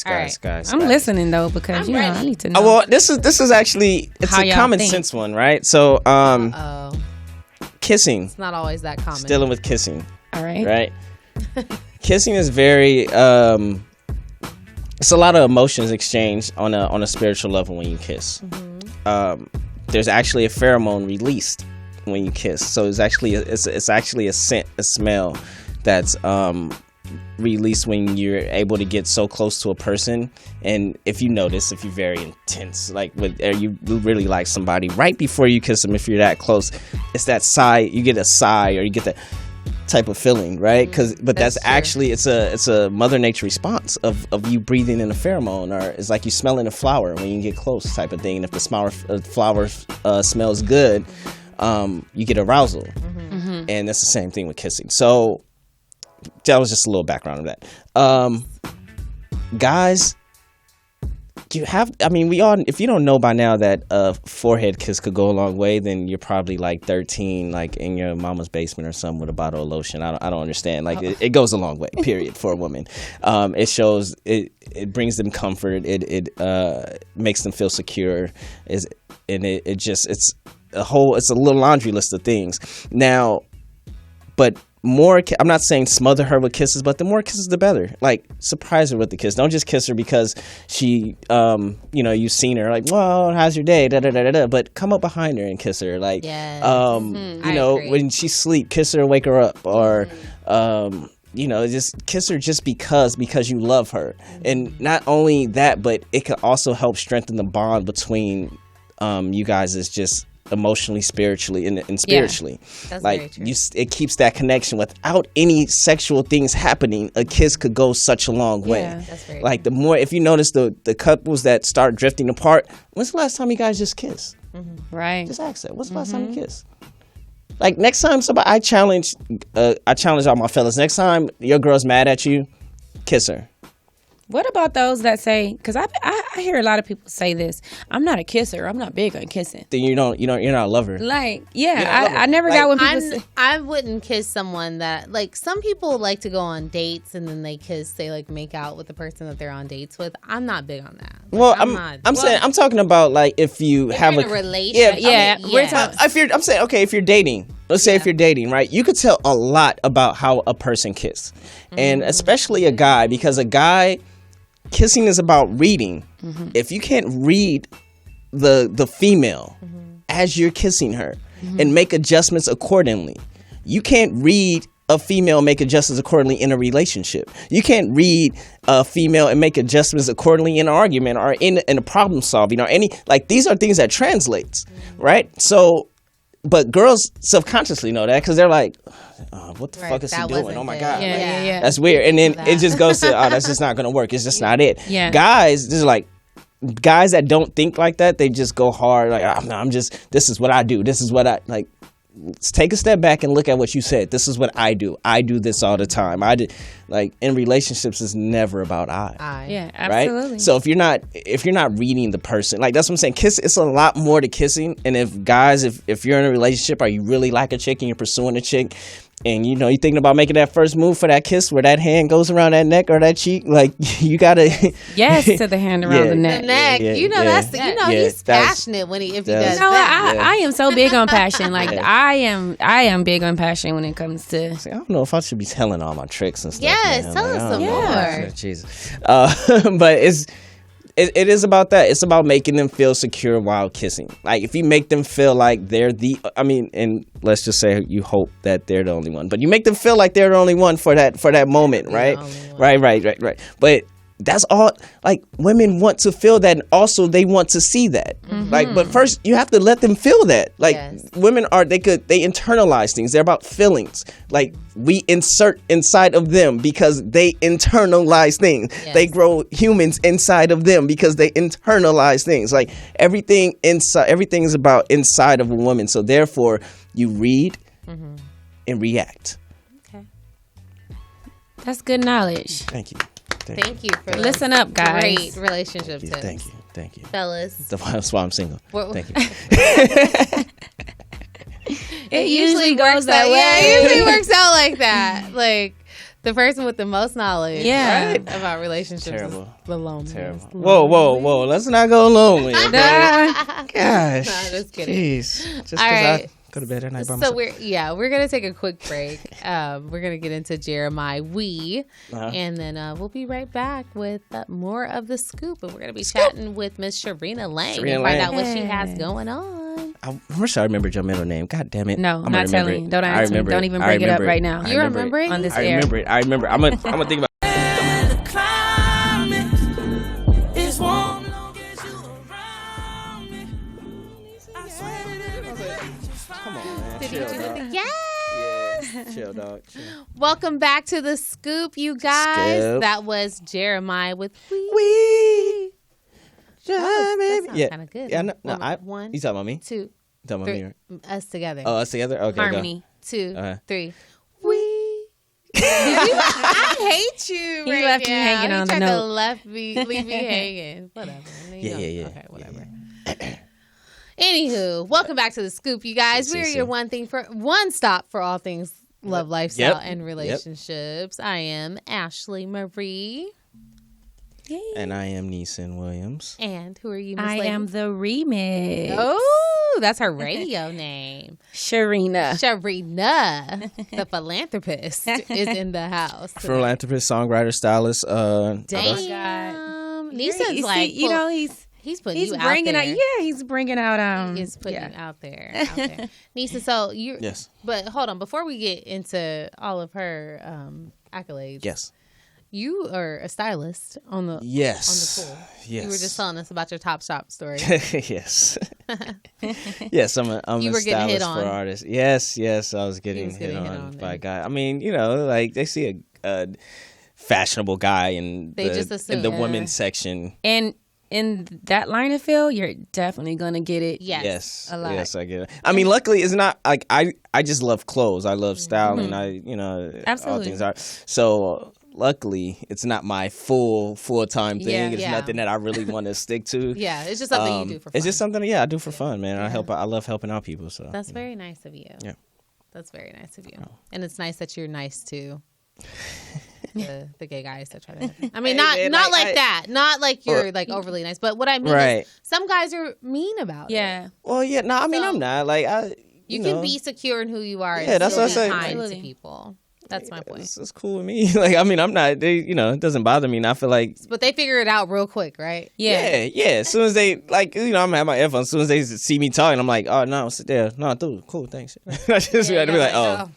[SPEAKER 1] For guys.
[SPEAKER 3] Guys.
[SPEAKER 4] I'm listening though because I need to know.
[SPEAKER 3] Well, this is actually a common sense one, right? So, kissing.
[SPEAKER 1] It's not always that common.
[SPEAKER 3] Dealing with kissing.
[SPEAKER 4] All right.
[SPEAKER 3] Right. Kissing is very it's a lot of emotions exchanged on a spiritual level when you kiss. There's actually a pheromone released when you kiss, so it's actually a scent, a smell that's released when you're able to get so close to a person. And if you notice, if you're very intense, like you really like somebody, right before you kiss them, if you're that close, it's that sigh. You get a sigh, or you get that type of feeling, right? But that's actually it's a Mother Nature response of you breathing in a pheromone, or it's like you smelling a flower when you get close, type of thing. And if the flower smells good, you get arousal, and that's the same thing with kissing. So that was just a little background of that. Guys, we all, if you don't know by now that a forehead kiss could go a long way, then you're probably like 13, like in your mama's basement or something with a bottle of lotion. I don't understand. Like it goes a long way, period, for a woman. It shows, it brings them comfort. It makes them feel secure. It's a little laundry list of things. Now, but more, I'm not saying smother her with kisses, but the more kisses, the better. Like, surprise her with the kiss. Don't just kiss her because she, you've seen her. Like, well, how's your day? Da, da, da, da, da. But come up behind her and kiss her. Like,
[SPEAKER 1] yes.
[SPEAKER 3] When she sleep, kiss her and wake her up. Or, just kiss her just because you love her. And not only that, but it can also help strengthen the bond between you guys as just emotionally, spiritually, and spiritually.
[SPEAKER 1] That's
[SPEAKER 3] like it keeps that connection without any sexual things happening. A kiss could go such a long way.
[SPEAKER 1] That's very
[SPEAKER 3] like the more, if you notice the couples that start drifting apart, when's the last time you guys just kissed?
[SPEAKER 4] Right.
[SPEAKER 3] Just ask that. When's the last time you kissed? Like, next time somebody, I challenge all my fellas. Next time your girl's mad at you, kiss her.
[SPEAKER 4] What about those that say? Because I hear a lot of people say this. I'm not a kisser. I'm not big on kissing.
[SPEAKER 3] Then you're not a lover.
[SPEAKER 4] Like, I never got when people say.
[SPEAKER 1] I wouldn't kiss someone that, like, some people like to go on dates and then they kiss. They like make out with the person that they're on dates with. I'm not big on that. Like,
[SPEAKER 3] well, I'm talking about, like, if you have
[SPEAKER 1] a relationship.
[SPEAKER 4] We're talking.
[SPEAKER 3] If you're dating. Let's say if you're dating, right? You could tell a lot about how a person kisses, and especially a guy, because a guy. Kissing is about reading. If you can't read the female as you're kissing her and make adjustments accordingly, you can't read a female make adjustments accordingly in a relationship. You can't read a female and make adjustments accordingly in an argument or in a problem solving or any, like, these are things that translates, right? So, but girls subconsciously know that because they're like, what the fuck is he doing? Oh my God.
[SPEAKER 4] Yeah.
[SPEAKER 3] That's weird. And then it just goes to, that's just not going to work. It's just not it.
[SPEAKER 4] Yeah.
[SPEAKER 3] Guys, this is like, guys that don't think like that, they just go hard. Like, this is what I do. This is what I, like, take a step back and look at what you said. This is what I do. I do this all the time. Like, in relationships, it's never about I.
[SPEAKER 4] Yeah, absolutely.
[SPEAKER 3] Right? So if you're not reading the person, like, that's what I'm saying. Kiss, it's a lot more to kissing. And if guys, if you're in a relationship or you really like a chick and you're pursuing a chick, and you're thinking about making that first move for that kiss where that hand goes around that neck or that cheek, like, you gotta
[SPEAKER 4] yes to the hand around the neck.
[SPEAKER 1] The neck. He's passionate if he does that.
[SPEAKER 4] I am so big on passion. Like, I am big on passion when it comes to.
[SPEAKER 3] I don't know if I should be telling all my tricks and stuff.
[SPEAKER 1] Yes, tell us some more.
[SPEAKER 3] Jesus. But it is about that. It's about making them feel secure while kissing. Like, if you make them feel like they're and let's just say you hope that they're the only one, but you make them feel like they're the only one for that moment, right? Right. But that's all. Like, women want to feel that, and also they want to see that. Like, but first you have to let them feel that. Like, women they internalize things. They're about feelings. Like, we insert inside of them because they internalize things. They grow humans inside of them because they internalize things. Like, everything is about inside of a woman. So therefore, you read and react.
[SPEAKER 1] Okay,
[SPEAKER 4] that's good knowledge.
[SPEAKER 3] Thank you.
[SPEAKER 1] Thank you for
[SPEAKER 4] listen up, guys.
[SPEAKER 1] Great relationship tips.
[SPEAKER 3] Thank you,
[SPEAKER 1] fellas.
[SPEAKER 3] That's why I'm single. Thank you.
[SPEAKER 4] It usually goes that way.
[SPEAKER 1] Yeah, it usually works out like that. Like, the person with the most knowledge about relationships is the loneliest.
[SPEAKER 3] Terrible. Whoa. Let's not go lonely. Gosh.
[SPEAKER 1] No, just kidding.
[SPEAKER 3] Jeez. Just because I go to bed at night by myself.
[SPEAKER 1] So we're going to take a quick break. We're going to get into Jeremiah and then we'll be right back with more of the scoop. And we're going to be chatting with Miss Sharena Lang and find out what she has going on.
[SPEAKER 3] I wish I remembered your middle name. God damn it.
[SPEAKER 4] No, I'm not telling you. Don't ask me. Don't even bring it up right now.
[SPEAKER 1] You remember it?
[SPEAKER 4] On this
[SPEAKER 3] air. I remember. I'm going to think about
[SPEAKER 1] Yes.
[SPEAKER 3] Chill, dog. Chill.
[SPEAKER 1] Welcome back to the scoop, you guys.
[SPEAKER 3] Scoop.
[SPEAKER 1] That was Jeremiah with
[SPEAKER 3] We.
[SPEAKER 1] That sounds kind of good.
[SPEAKER 3] Yeah, no,
[SPEAKER 1] one.
[SPEAKER 3] You talking about me?
[SPEAKER 1] Two.
[SPEAKER 3] You talking
[SPEAKER 1] three.
[SPEAKER 3] about me?
[SPEAKER 1] Us together.
[SPEAKER 3] Oh, us together? Okay.
[SPEAKER 1] Harmony.
[SPEAKER 3] Go.
[SPEAKER 1] 2, 3. We. I hate you.
[SPEAKER 4] He
[SPEAKER 1] right
[SPEAKER 4] left
[SPEAKER 1] now.
[SPEAKER 4] you hanging on the note.
[SPEAKER 1] Leave me hanging. Whatever.
[SPEAKER 3] Yeah.
[SPEAKER 1] Okay, whatever. Anywho, welcome back to the scoop, you guys. We're your one stop for all things love, lifestyle, and relationships. I am Ashley Marie.
[SPEAKER 3] And I am Neesin Williams.
[SPEAKER 1] And who are you, Miss
[SPEAKER 4] I
[SPEAKER 1] Lady?
[SPEAKER 4] am the remix.
[SPEAKER 1] Oh, that's her radio name.
[SPEAKER 4] Sharena,
[SPEAKER 1] the philanthropist, is in the house.
[SPEAKER 3] Philanthropist, songwriter, stylist.
[SPEAKER 1] Damn. Neeson's like,
[SPEAKER 4] you know, he's
[SPEAKER 1] putting you
[SPEAKER 4] bringing
[SPEAKER 1] out there.
[SPEAKER 4] he's bringing out.
[SPEAKER 1] He is putting you out there. Neeson, so you.
[SPEAKER 3] Yes.
[SPEAKER 1] But hold on, before we get into all of her accolades.
[SPEAKER 3] Yes.
[SPEAKER 1] You are a stylist on the pool.
[SPEAKER 3] Yes.
[SPEAKER 1] You were just telling us about your Top Shop story.
[SPEAKER 3] Yes. Yes, I'm a stylist for artists. Yes, I was getting hit on by a guy. I mean, you know, like they see a fashionable guy in the women's section.
[SPEAKER 4] And in that line of field, you're definitely gonna get it.
[SPEAKER 1] Yes,
[SPEAKER 4] a lot.
[SPEAKER 3] Yes, I get it. I mean, luckily, it's not like I just love clothes. I love styling.
[SPEAKER 4] Absolutely.
[SPEAKER 3] All things are so. Luckily, it's not my full-time thing. It's nothing that I really want to stick to.
[SPEAKER 1] Yeah, it's just something you do for fun.
[SPEAKER 3] It's just something, I do for fun, man. I love helping out people. So
[SPEAKER 1] that's very nice of you.
[SPEAKER 3] Yeah,
[SPEAKER 1] that's very nice of you. And it's nice that you're nice to the gay guys that try to. I mean, not like that. Not like you're like overly nice. But what I mean is, some guys are mean about it.
[SPEAKER 4] Yeah.
[SPEAKER 3] Well, yeah. No, I mean, I'm not like
[SPEAKER 1] You can be secure in who you are.
[SPEAKER 3] Yeah, that's what I say.
[SPEAKER 1] Kind to people. That's my point.
[SPEAKER 3] It's cool with me. Like, I mean, I'm not. It doesn't bother me. And I feel like.
[SPEAKER 1] But they figure it out real quick, right?
[SPEAKER 3] Yeah. As soon as they I'm gonna have my earphones. As soon as they see me talking, I'm like, oh no, sit there. No, dude, cool, thanks. I just had to be like, oh.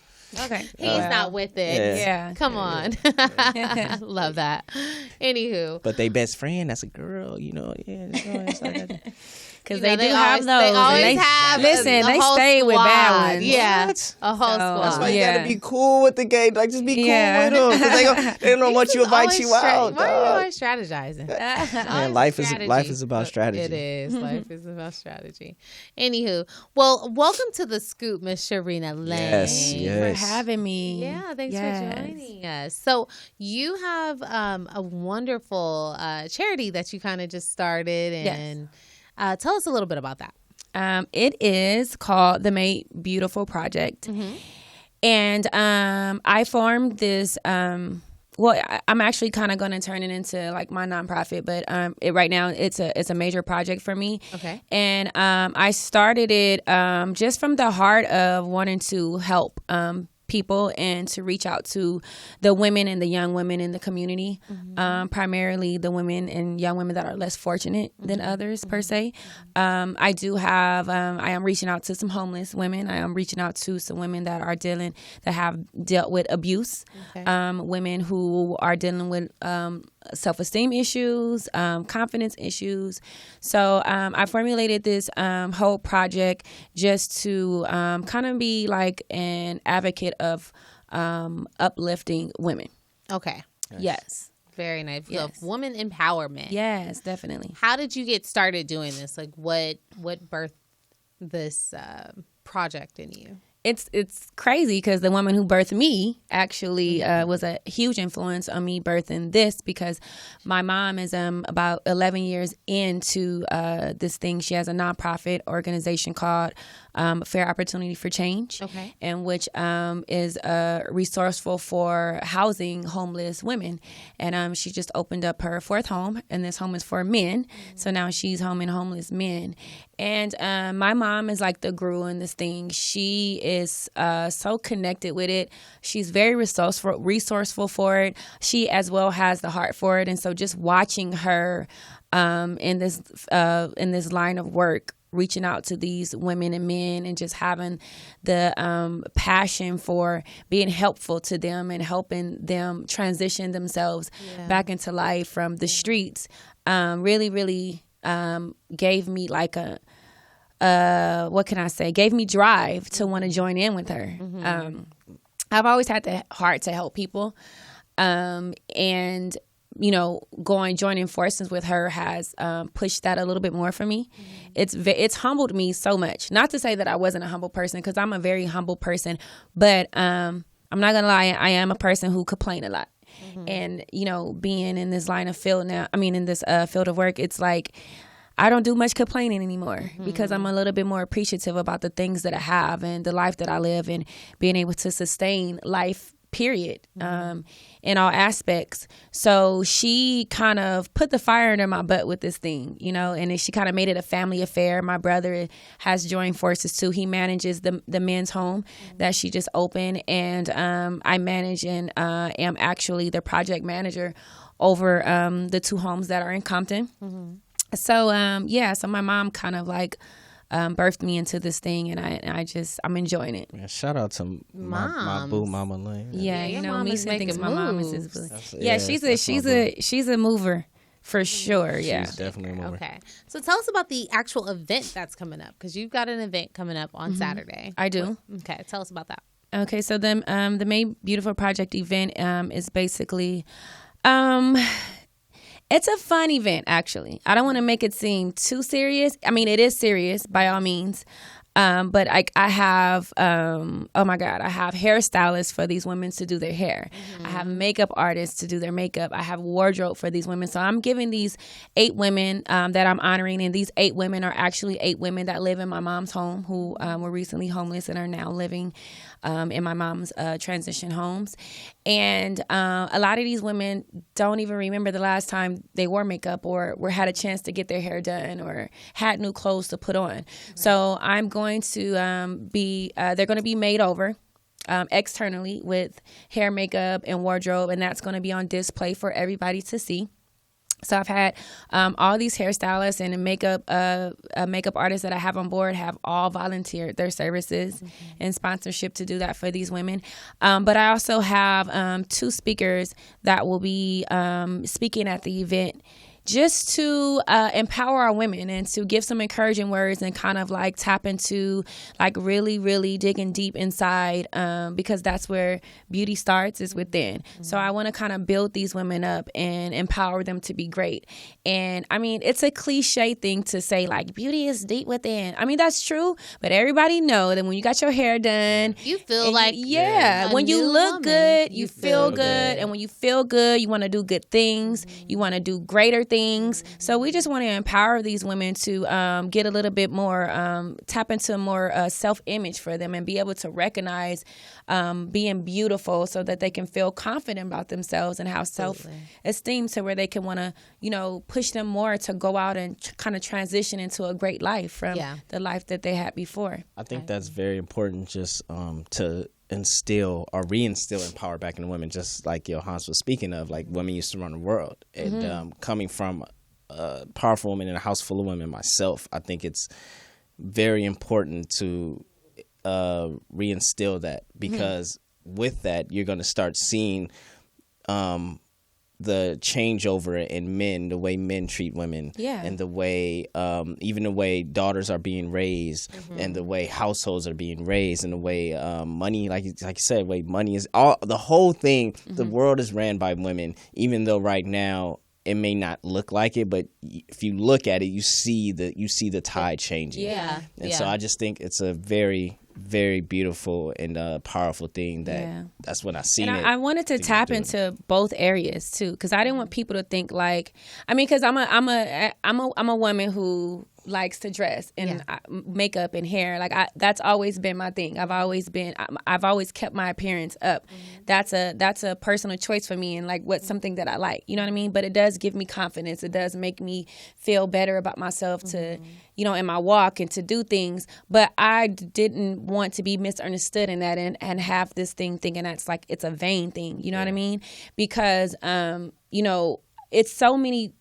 [SPEAKER 4] Okay.
[SPEAKER 1] He's not with it.
[SPEAKER 4] Yeah.
[SPEAKER 1] Come on. Love that. Anywho.
[SPEAKER 3] But they best friend, that's a girl, Yeah. It's like that.
[SPEAKER 4] Because they do have those. They
[SPEAKER 1] always have.
[SPEAKER 4] Listen, they stay with bad ones.
[SPEAKER 1] Yeah.
[SPEAKER 3] What?
[SPEAKER 1] A whole squad.
[SPEAKER 3] That's why you gotta be cool with the gay. Like, just be cool with them. Because they don't want you to invite you out.
[SPEAKER 1] Why are you always strategizing?
[SPEAKER 3] Man, life is about strategy.
[SPEAKER 1] It is. Life is about strategy. Anywho, well, welcome to the Scoop, Miss Sharena Lang.
[SPEAKER 3] Yes.
[SPEAKER 4] For having me.
[SPEAKER 1] Yeah, thanks for joining us. So you have a wonderful charity that you kind of just started, and tell us a little bit about that.
[SPEAKER 4] It is called the Made Beautiful Project. Mm-hmm. And I formed this, I'm actually kind of going to turn it into like my nonprofit, but right now it's a major project for me.
[SPEAKER 1] Okay.
[SPEAKER 4] And I started it just from the heart of wanting to help people and to reach out to the women and the young women in the community, primarily the women and young women that are less fortunate than others per se. I am reaching out to some homeless women. I am reaching out to some women that have dealt with abuse, women who are dealing with self-esteem issues, confidence issues. So I formulated this whole project just to kind of be like an advocate of uplifting women.
[SPEAKER 1] Okay.
[SPEAKER 4] Yes.
[SPEAKER 1] Very nice. Yes. So woman empowerment.
[SPEAKER 4] Yes, definitely.
[SPEAKER 1] How did you get started doing this? Like what birthed this project in you?
[SPEAKER 4] It's crazy because the woman who birthed me actually was a huge influence on me birthing this, because my mom is about 11 years into this thing. She has a nonprofit organization called Fair Opportunity for Change, and which is resourceful for housing homeless women. And she just opened up her fourth home, and this home is for men. So now she's homing homeless men. And my mom is like the guru in this thing. She is so connected with it. She's very resourceful for it. She as well has the heart for it. And so just watching her in this line of work, reaching out to these women and men and just having the passion for being helpful to them and helping them transition themselves back into life from the streets really, really gave me like gave me drive to want to join in with her. I've always had the heart to help people. And joining forces with her has pushed that a little bit more for me. It's humbled me so much. Not to say that I wasn't a humble person, because I'm a very humble person, but I'm not gonna lie, I am a person who complain a lot. And being in this line of field now, in this field of work, it's like I don't do much complaining anymore because I'm a little bit more appreciative about the things that I have and the life that I live, and being able to sustain life period, in all aspects. So she kind of put the fire under my butt with this thing, you know, and then she kind of made it a family affair. My brother has joined forces too. He manages the men's home that she just opened, and I manage and am actually the project manager over the 2 homes that are in Compton. So so my mom kind of like birthed me into this thing, and I'm enjoying it.
[SPEAKER 3] Yeah, shout out to my boo Mama Lang.
[SPEAKER 4] Yeah, you know, Neesin thinks my mom is his boo.
[SPEAKER 3] Yeah,
[SPEAKER 4] she's a mover for sure. Yeah,
[SPEAKER 3] she's definitely a mover.
[SPEAKER 1] Okay, so tell us about the actual event that's coming up, because you've got an event coming up on Saturday.
[SPEAKER 4] I do.
[SPEAKER 1] Okay, tell us about that.
[SPEAKER 4] Okay, so the May Beautiful Project event is basically it's a fun event, actually. I don't want to make it seem too serious. I mean, it is serious by all means. But I have, oh my God, I have hairstylists for these women to do their hair. I have makeup artists to do their makeup. I have wardrobe for these women. So I'm giving these 8 women that I'm honoring, and these 8 women are actually 8 women that live in my mom's home who were recently homeless and are now living in my mom's transition homes. And a lot of these women don't even remember the last time they wore makeup or had a chance to get their hair done or had new clothes to put on. Right. So I'm going to they're going to be made over externally with hair, makeup, and wardrobe, and that's going to be on display for everybody to see. So I've had all these hairstylists and makeup artists that I have on board have all volunteered their services and sponsorship to do that for these women. But I also have 2 speakers that will be speaking at the event, just to empower our women and to give some encouraging words and kind of like tap into like really, really digging deep inside, because that's where beauty starts, is within. So I want to kind of build these women up and empower them to be great. And I mean, it's a cliche thing to say like beauty is deep within. I mean, that's true, but everybody know that when you got your hair done,
[SPEAKER 1] you feel like
[SPEAKER 4] when you look good, you feel good. And when you feel good, you want to do good things. You want to do greater things. So we just want to empower these women to get a little bit more, tap into more self-image for them and be able to recognize being beautiful, so that they can feel confident about themselves and have self-esteem, to where they can want to, you know, push them more to go out and kind of transition into a great life from the life that they had before.
[SPEAKER 3] I think that's very important, just to instill or reinstill and power back in women, just like Hans was speaking of, like women used to run the world. And coming from a powerful woman in a house full of women myself, I think it's very important to reinstill that, because with that you're going to start seeing the changeover in men, the way men treat women, and the way, even the way daughters are being raised, and the way households are being raised, and the way money, like you said, way money is all, the whole thing. The world is ran by women, even though right now it may not look like it, but if you look at it, you see the tide changing. So I just think it's a very, very beautiful and powerful thing. That's when I seen it.
[SPEAKER 4] I wanted to tap into both areas too, because I didn't want people to think like, I mean, because I'm a woman who likes to dress and makeup and hair. Like that's always been my thing. I've always kept my appearance up. That's a personal choice for me, and like what's something that I like. You know what I mean? But it does give me confidence. It does make me feel better about myself to, you know, in my walk and to do things. But I didn't want to be misunderstood in that and have this thing thinking that's like it's a vain thing. You know what I mean? Because you know, it's so many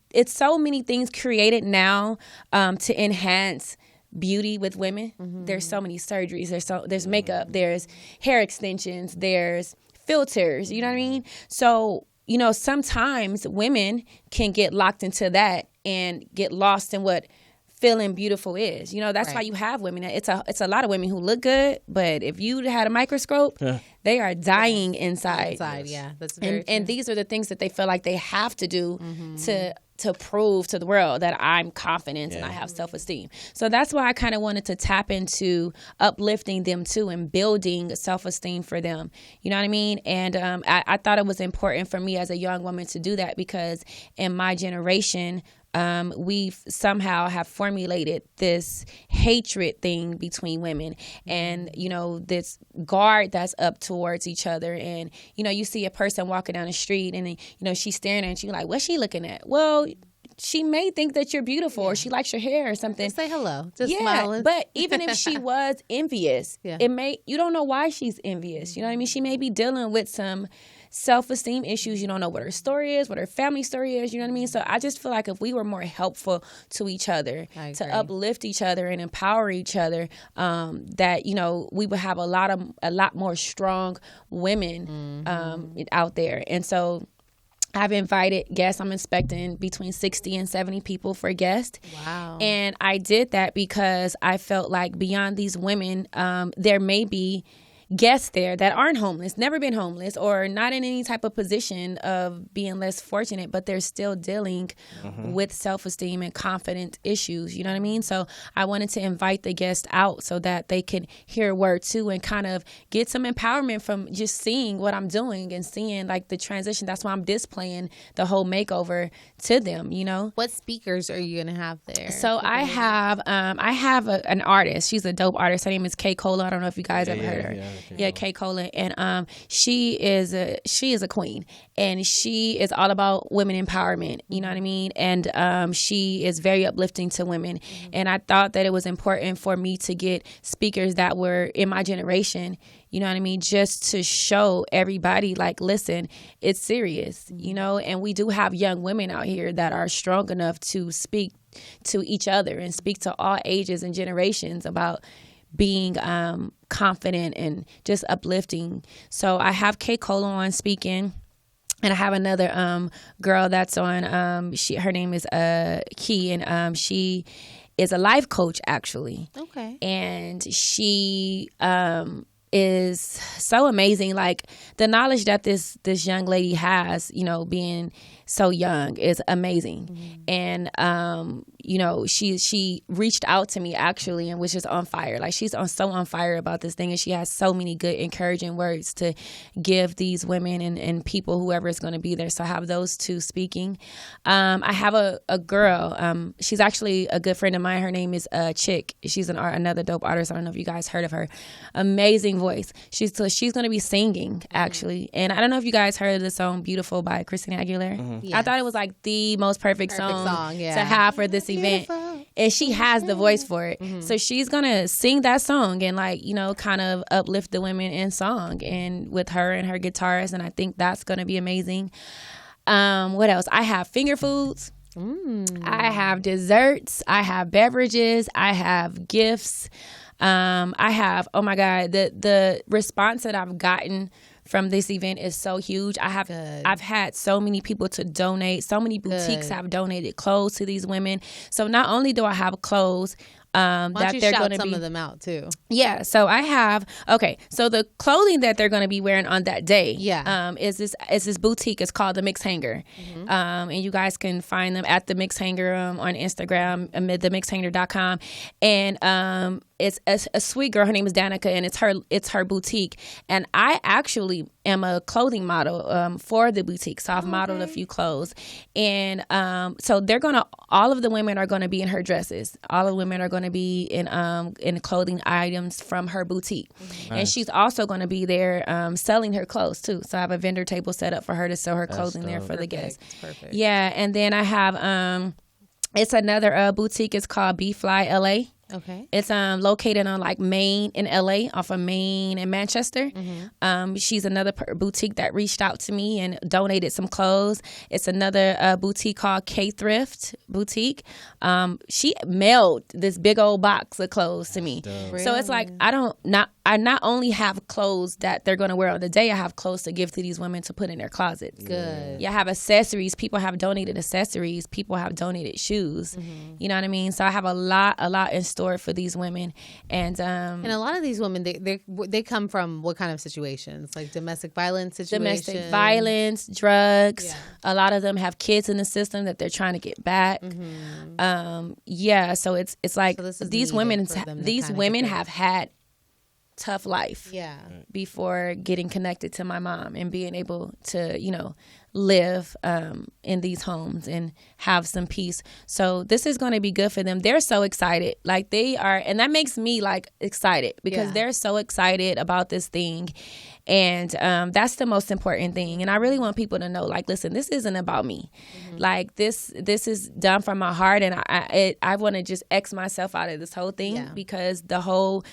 [SPEAKER 4] things created now to enhance beauty with women. There's so many surgeries. There's makeup. There's hair extensions. There's filters. You know what I mean? So, you know, sometimes women can get locked into that and get lost in what feeling beautiful is. You know, that's why you have women. It's a lot of women who look good, but if you had a microscope, they are dying inside.
[SPEAKER 1] That's very true.
[SPEAKER 4] And these are the things that they feel like they have to do to prove to the world that I'm confident and I have self-esteem. So that's why I kind of wanted to tap into uplifting them too and building self-esteem for them. You know what I mean? And I thought it was important for me as a young woman to do that, because in my generation, we've somehow have formulated this hatred thing between women, and this guard that's up towards each other. And you see a person walking down the street, and she's staring at you like, what's she looking at? Well, she may think that you're beautiful, or she likes your hair or something.
[SPEAKER 1] Just say hello. Just smiling.
[SPEAKER 4] But even if she was envious, you don't know why she's envious. You know what I mean? She may be dealing with some self-esteem issues. You don't know what her story is, what her family story is. You know what I mean? So I just feel like if we were more helpful to each other, to uplift each other and empower each other, that we would have a lot more strong women out there. And so I've invited guests. I'm expecting between 60 and 70 people for guests.
[SPEAKER 1] Wow.
[SPEAKER 4] And I did that because I felt like beyond these women, there may be guests there that aren't homeless, never been homeless, or not in any type of position of being less fortunate, but they're still dealing with self-esteem and confidence issues. You know what I mean? So I wanted to invite the guests out so that they could hear a word too and kind of get some empowerment from just seeing what I'm doing and seeing like the transition. That's why I'm displaying the whole makeover to them,
[SPEAKER 1] What speakers are you going to have there?
[SPEAKER 4] So I have an artist. She's a dope artist. Her name is K. Cola. I don't know if you guys ever heard her. Yeah, K. Cola, and she is a queen, and she is all about women empowerment. You know what I mean? And she is very uplifting to women. And I thought that it was important for me to get speakers that were in my generation. You know what I mean? Just to show everybody, like, listen, it's serious. And we do have young women out here that are strong enough to speak to each other and speak to all ages and generations about being confident and just uplifting. So I have K. Cola on speaking, and I have another girl that's on. Her name is Key, and she is a life coach actually.
[SPEAKER 1] Okay.
[SPEAKER 4] And she is so amazing. Like the knowledge that this young lady has, being so young is amazing. And she reached out to me actually and was just on fire. Like she's so on fire about this thing, and she has so many good encouraging words to give these women and people, whoever is going to be there. So I have those two speaking. I have a girl. She's actually a good friend of mine. Her name is Chick. She's another dope artist. I don't know if you guys heard of her. Amazing voice. She's going to be singing actually. And I don't know if you guys heard of the song "Beautiful" by Christina Aguilera. Yes. I thought it was like the most perfect song to have for this event. And she has the voice for it. So she's going to sing that song and kind of uplift the women in song and with her and her guitarist. And I think that's going to be amazing. What else? I have finger foods. I have desserts. I have beverages. I have gifts. I have, oh my God, the response that I've gotten from this event is so huge. I've had so many people to donate. So many boutiques have donated clothes to these women. So not only do I have clothes,
[SPEAKER 1] that they're going to be some of them out too.
[SPEAKER 4] Yeah, so I have so the clothing that they're going to be wearing on that day, is this boutique. It's called the Mix Hanger, and you guys can find them at the Mix Hanger on Instagram, themixhanger.com, and it's a sweet girl. Her name is Danica, and it's her boutique. And I actually am a clothing model for the boutique, so I've modeled a few clothes, and so all of the women are going to be in her dresses. All of the women are going to be in clothing items from her boutique. Nice. And she's also going to be there selling her clothes too. So I have a vendor table set up for her to sell her clothing there for the guests. Perfect. Yeah, and then I have it's another boutique. It's called Be Fly LA.
[SPEAKER 1] Okay.
[SPEAKER 4] It's located on like Main in LA, off of Main and Manchester. She's another boutique that reached out to me and donated some clothes. It's another boutique called K Thrift Boutique. She mailed this big old box of clothes to me. Really? So it's like I not only have clothes that they're going to wear on the day, I have clothes to give to these women to put in their closets.
[SPEAKER 1] Good.
[SPEAKER 4] Yeah, I have accessories. People have donated accessories. People have donated shoes. You know what I mean? So I have a lot in store for these women, and
[SPEAKER 1] a lot of these women they come from what kind of situations? Like domestic violence situations,
[SPEAKER 4] domestic violence, drugs. Yeah. A lot of them have kids in the system that they're trying to get back. So it's like these women have had tough life before getting connected to my mom and being able to live in these homes and have some peace. So this is going to be good for them. They're so excited. Like they are, and that makes me like excited because they're so excited about this thing. And that's the most important thing. And I really want people to know, like, listen, this isn't about me. Mm-hmm. Like this is done from my heart, and I want to just X myself out of this whole thing because the whole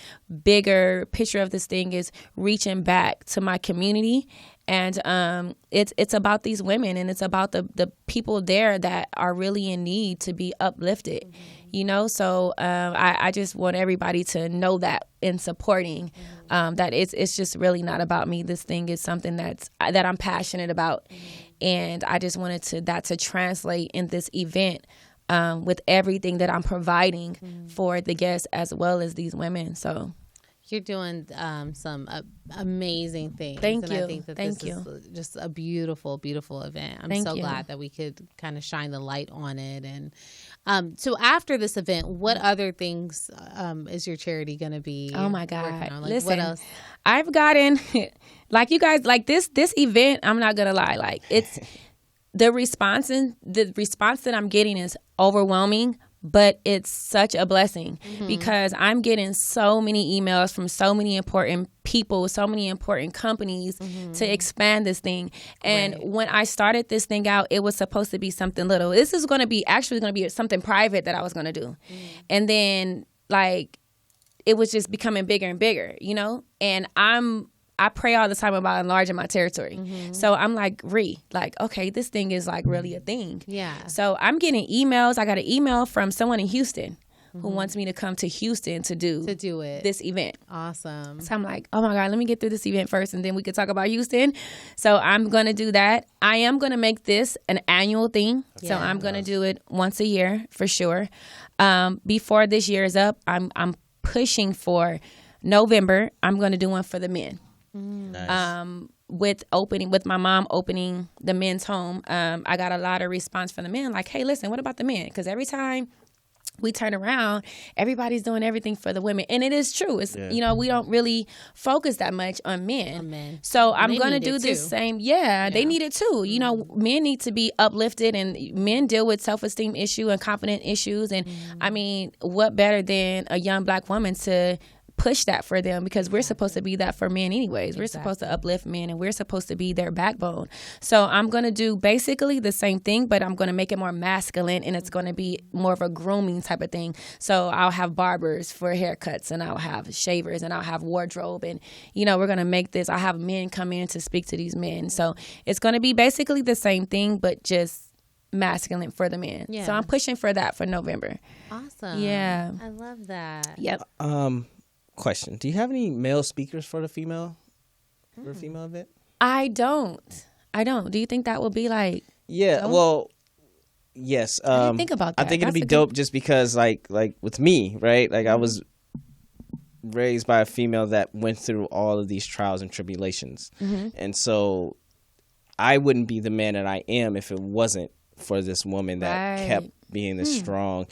[SPEAKER 4] bigger picture of this thing is reaching back to my community. And it's about these women, and it's about the people there that are really in need to be uplifted, you know. So I just want everybody to know that in supporting that it's just really not about me. This thing is something that I'm passionate about, and I just wanted that to translate in this event with everything that I'm providing for the guests as well as these women. So.
[SPEAKER 1] You're doing some amazing things.
[SPEAKER 4] Thank you.
[SPEAKER 1] I think that this is just a beautiful, beautiful event. I'm so glad that we could kind of shine the light on it. And so after this event, what other things is your charity going to be?
[SPEAKER 4] Oh my God!
[SPEAKER 1] Like,
[SPEAKER 4] listen,
[SPEAKER 1] what else?
[SPEAKER 4] I've gotten like you guys like this event. I'm not gonna lie, like it's the response that I'm getting is overwhelming. But it's such a blessing because I'm getting so many emails from so many important people, so many important companies to expand this thing. And when I started this thing out, it was supposed to be something little. This is going to be something private that I was going to do. And then like it was just becoming bigger and bigger, you know? And I pray all the time about enlarging my territory. So I'm like, okay, this thing is like really a thing.
[SPEAKER 1] Yeah.
[SPEAKER 4] So I'm getting emails. I got an email from someone in Houston who wants me to come to Houston to do it. This event.
[SPEAKER 1] Awesome.
[SPEAKER 4] So I'm like, oh my God, let me get through this event first and then we could talk about Houston. So I'm going to do that. I am going to make this an annual thing. Yeah. So I'm going to do it once a year for sure. Before this year is up, I'm pushing for November. I'm going to do one for the men. Nice. With my mom opening the men's home, I got a lot of response from the men like, hey, listen, what about the men? Because every time we turn around, everybody's doing everything for the women. And it is true. It's you know, we don't really focus that much on men. So I'm going to do this same. Yeah, they need it too. You know, men need to be uplifted, and men deal with self-esteem issue and confidence issues. And I mean, what better than a young Black woman to push that for them, because we're supposed to be that for men anyways. We're supposed to uplift men, and we're supposed to be their backbone. So I'm going to do basically the same thing, but I'm going to make it more masculine, and it's going to be more of a grooming type of thing. So I'll have barbers for haircuts, and I'll have shavers, and I'll have wardrobe, and you know, we're going to make this. I'll have men come in to speak to these men. So it's going to be basically the same thing, but just masculine for the men. So I'm pushing for that for November.
[SPEAKER 1] Awesome.
[SPEAKER 4] Yeah.
[SPEAKER 1] I love that.
[SPEAKER 4] Yep.
[SPEAKER 3] Question: do you have any male speakers for the female event?
[SPEAKER 4] I don't. Do you think that will be like?
[SPEAKER 3] Yeah. Dope? Well, yes.
[SPEAKER 4] I didn't think about that.
[SPEAKER 3] I think it'd be dope just because, like with me, right? Like I was raised by a female that went through all of these trials and tribulations, and so I wouldn't be the man that I am if it wasn't for this woman that kept being this strong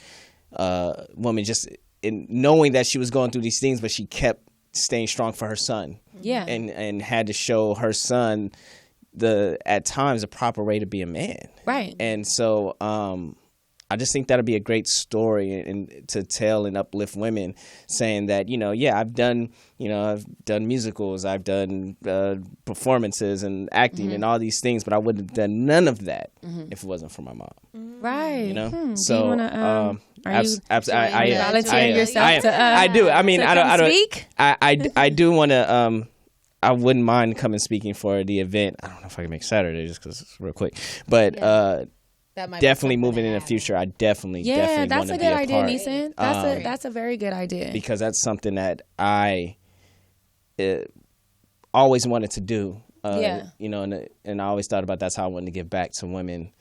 [SPEAKER 3] woman. Just in knowing that she was going through these things, but she kept staying strong for her son. Yeah. And had to show her son at times the proper way to be a man. Right. And so I just think that'll be a great story and to tell and uplift women, saying that, you know, I've done musicals, I've done performances and acting and all these things, but I wouldn't have done none of that if it wasn't for my mom.
[SPEAKER 4] Right.
[SPEAKER 3] You know?
[SPEAKER 4] So, do you wanna,
[SPEAKER 3] I
[SPEAKER 4] volunteering yourself to?
[SPEAKER 3] I do. I mean, I don't
[SPEAKER 4] speak.
[SPEAKER 3] I do want to. I wouldn't mind coming speaking for the event. I don't know if I can make Saturday just because it's real quick, but definitely moving in the future. I definitely
[SPEAKER 4] that's a good idea, Neesin. That's a very good idea,
[SPEAKER 3] because that's something that I always wanted to do. You know, and I always thought about that's how I wanted to give back to women.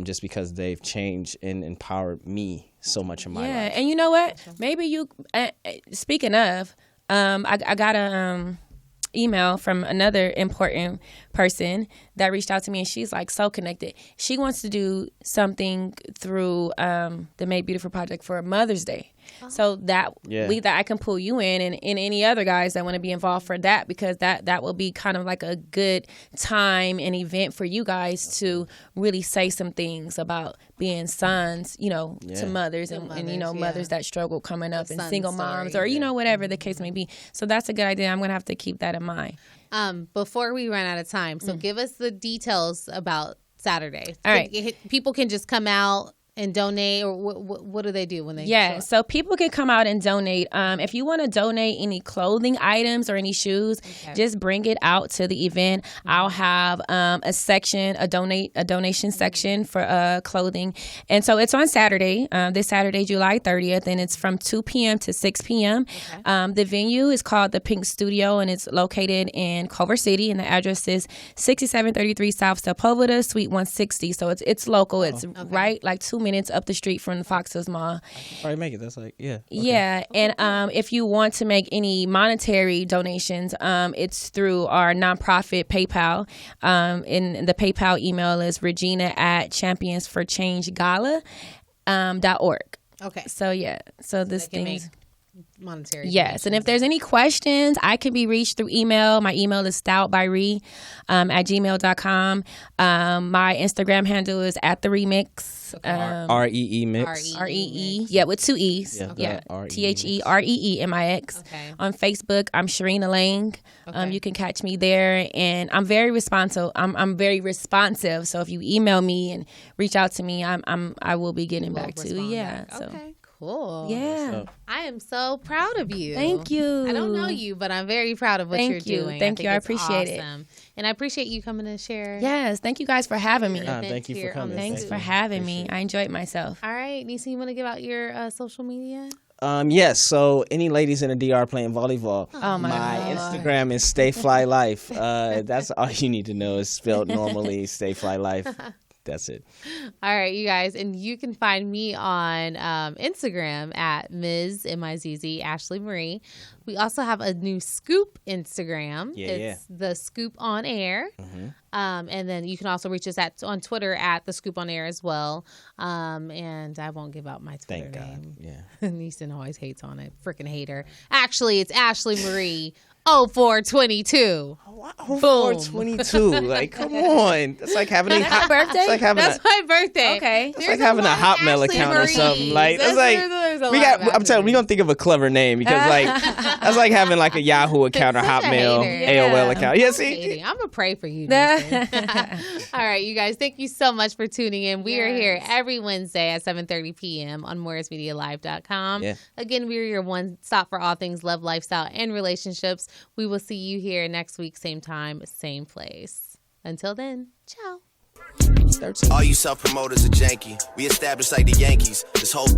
[SPEAKER 3] Just because they've changed and empowered me so much in my life.
[SPEAKER 4] Yeah, and you know what? Maybe you. Speaking of, I got email from another important person that reached out to me, and she's like so connected. She wants to do something through the Made Beautiful Project for Mother's Day. So that I can pull you in and any other guys that want to be involved for that, because that will be kind of like a good time and event for you guys to really say some things about being sons, to mothers and mothers that struggle coming up and single moms or, whatever the case may be. So that's a good idea. I'm going to have to keep that in mind.
[SPEAKER 1] Before we run out of time, so give us the details about Saturday.
[SPEAKER 4] All right.
[SPEAKER 1] People can just come out and donate, or what do they do when they
[SPEAKER 4] so people can come out and donate. If you want to donate any clothing items or any shoes, just bring it out to the event. I'll have a donation section for clothing. And so it's on Saturday, this Saturday, July 30th, and it's from 2 p.m. to 6 p.m. The venue is called the Pink Studio, and it's located in Culver City, and the address is 6733 South Sepulveda, Suite 160. So it's local. It's right like 2 minutes up the street from the Fox Hills Mall.
[SPEAKER 3] Probably make it. That's like,
[SPEAKER 4] And if you want to make any monetary donations, it's through our nonprofit PayPal. And the PayPal email is regina@championsforchangegala.org.
[SPEAKER 1] Okay.
[SPEAKER 4] So this thing.
[SPEAKER 1] Monetary.
[SPEAKER 4] Yes, and if there's any questions, I can be reached through email. My email is stoutbyre @gmail.com. My Instagram handle is @theremix.
[SPEAKER 3] REE mix.
[SPEAKER 4] REE. Yeah, with 2 E's. TheReemix. Okay. On Facebook, I'm Sharena Lang. You can catch me there, and I'm very responsive. I'm very responsive. So if you email me and reach out to me, I will be getting back to you. Yeah. So.
[SPEAKER 1] Okay. Cool.
[SPEAKER 4] Yeah.
[SPEAKER 1] I am so proud of you.
[SPEAKER 4] Thank you.
[SPEAKER 1] I don't know you, but I'm very proud of what you're doing.
[SPEAKER 4] Thank you. I appreciate it.
[SPEAKER 1] And I appreciate you coming to share.
[SPEAKER 4] Yes. Thank you guys for having me.
[SPEAKER 3] Thank you for coming.
[SPEAKER 4] Thanks for having me. I enjoyed myself.
[SPEAKER 1] All right. Neesin, you want to give out your social media?
[SPEAKER 3] Yes. So any ladies in the DR playing volleyball, my Instagram is Stay Fly Life. That's all you need to know. Is spelled normally. Stay Fly Life. That's it.
[SPEAKER 1] All right, you guys. And you can find me on Instagram at Ms. M-I-Z-Z Ashley Marie. We also have a new Scoop Instagram. It's The Scoop On Air. And then you can also reach us on Twitter at The Scoop On Air as well. And I won't give out my Twitter name. Yeah. Neesin always hates on it. Freaking hater. Actually, it's Ashley Marie 0422.
[SPEAKER 3] 0422. Like, come on. That's like having a
[SPEAKER 4] birthday.
[SPEAKER 1] That's my birthday.
[SPEAKER 4] Okay.
[SPEAKER 3] It's like having a Hotmail account or something. Like, that's like I'm telling you, we're gonna think of a clever name, because like that's like having like a Yahoo account or Hotmail, AOL account. Yeah, see,
[SPEAKER 1] I'm gonna pray for you. All right, you guys. Thank you so much for tuning in. We are here every Wednesday at 7:30 p.m. on MorrisMediaLive.com. Again, we are your one stop for all things love, lifestyle, and relationships. We will see you here next week, same time, same place. Until then, ciao.
[SPEAKER 7] All you self-promoters are janky. We established like the Yankees. This whole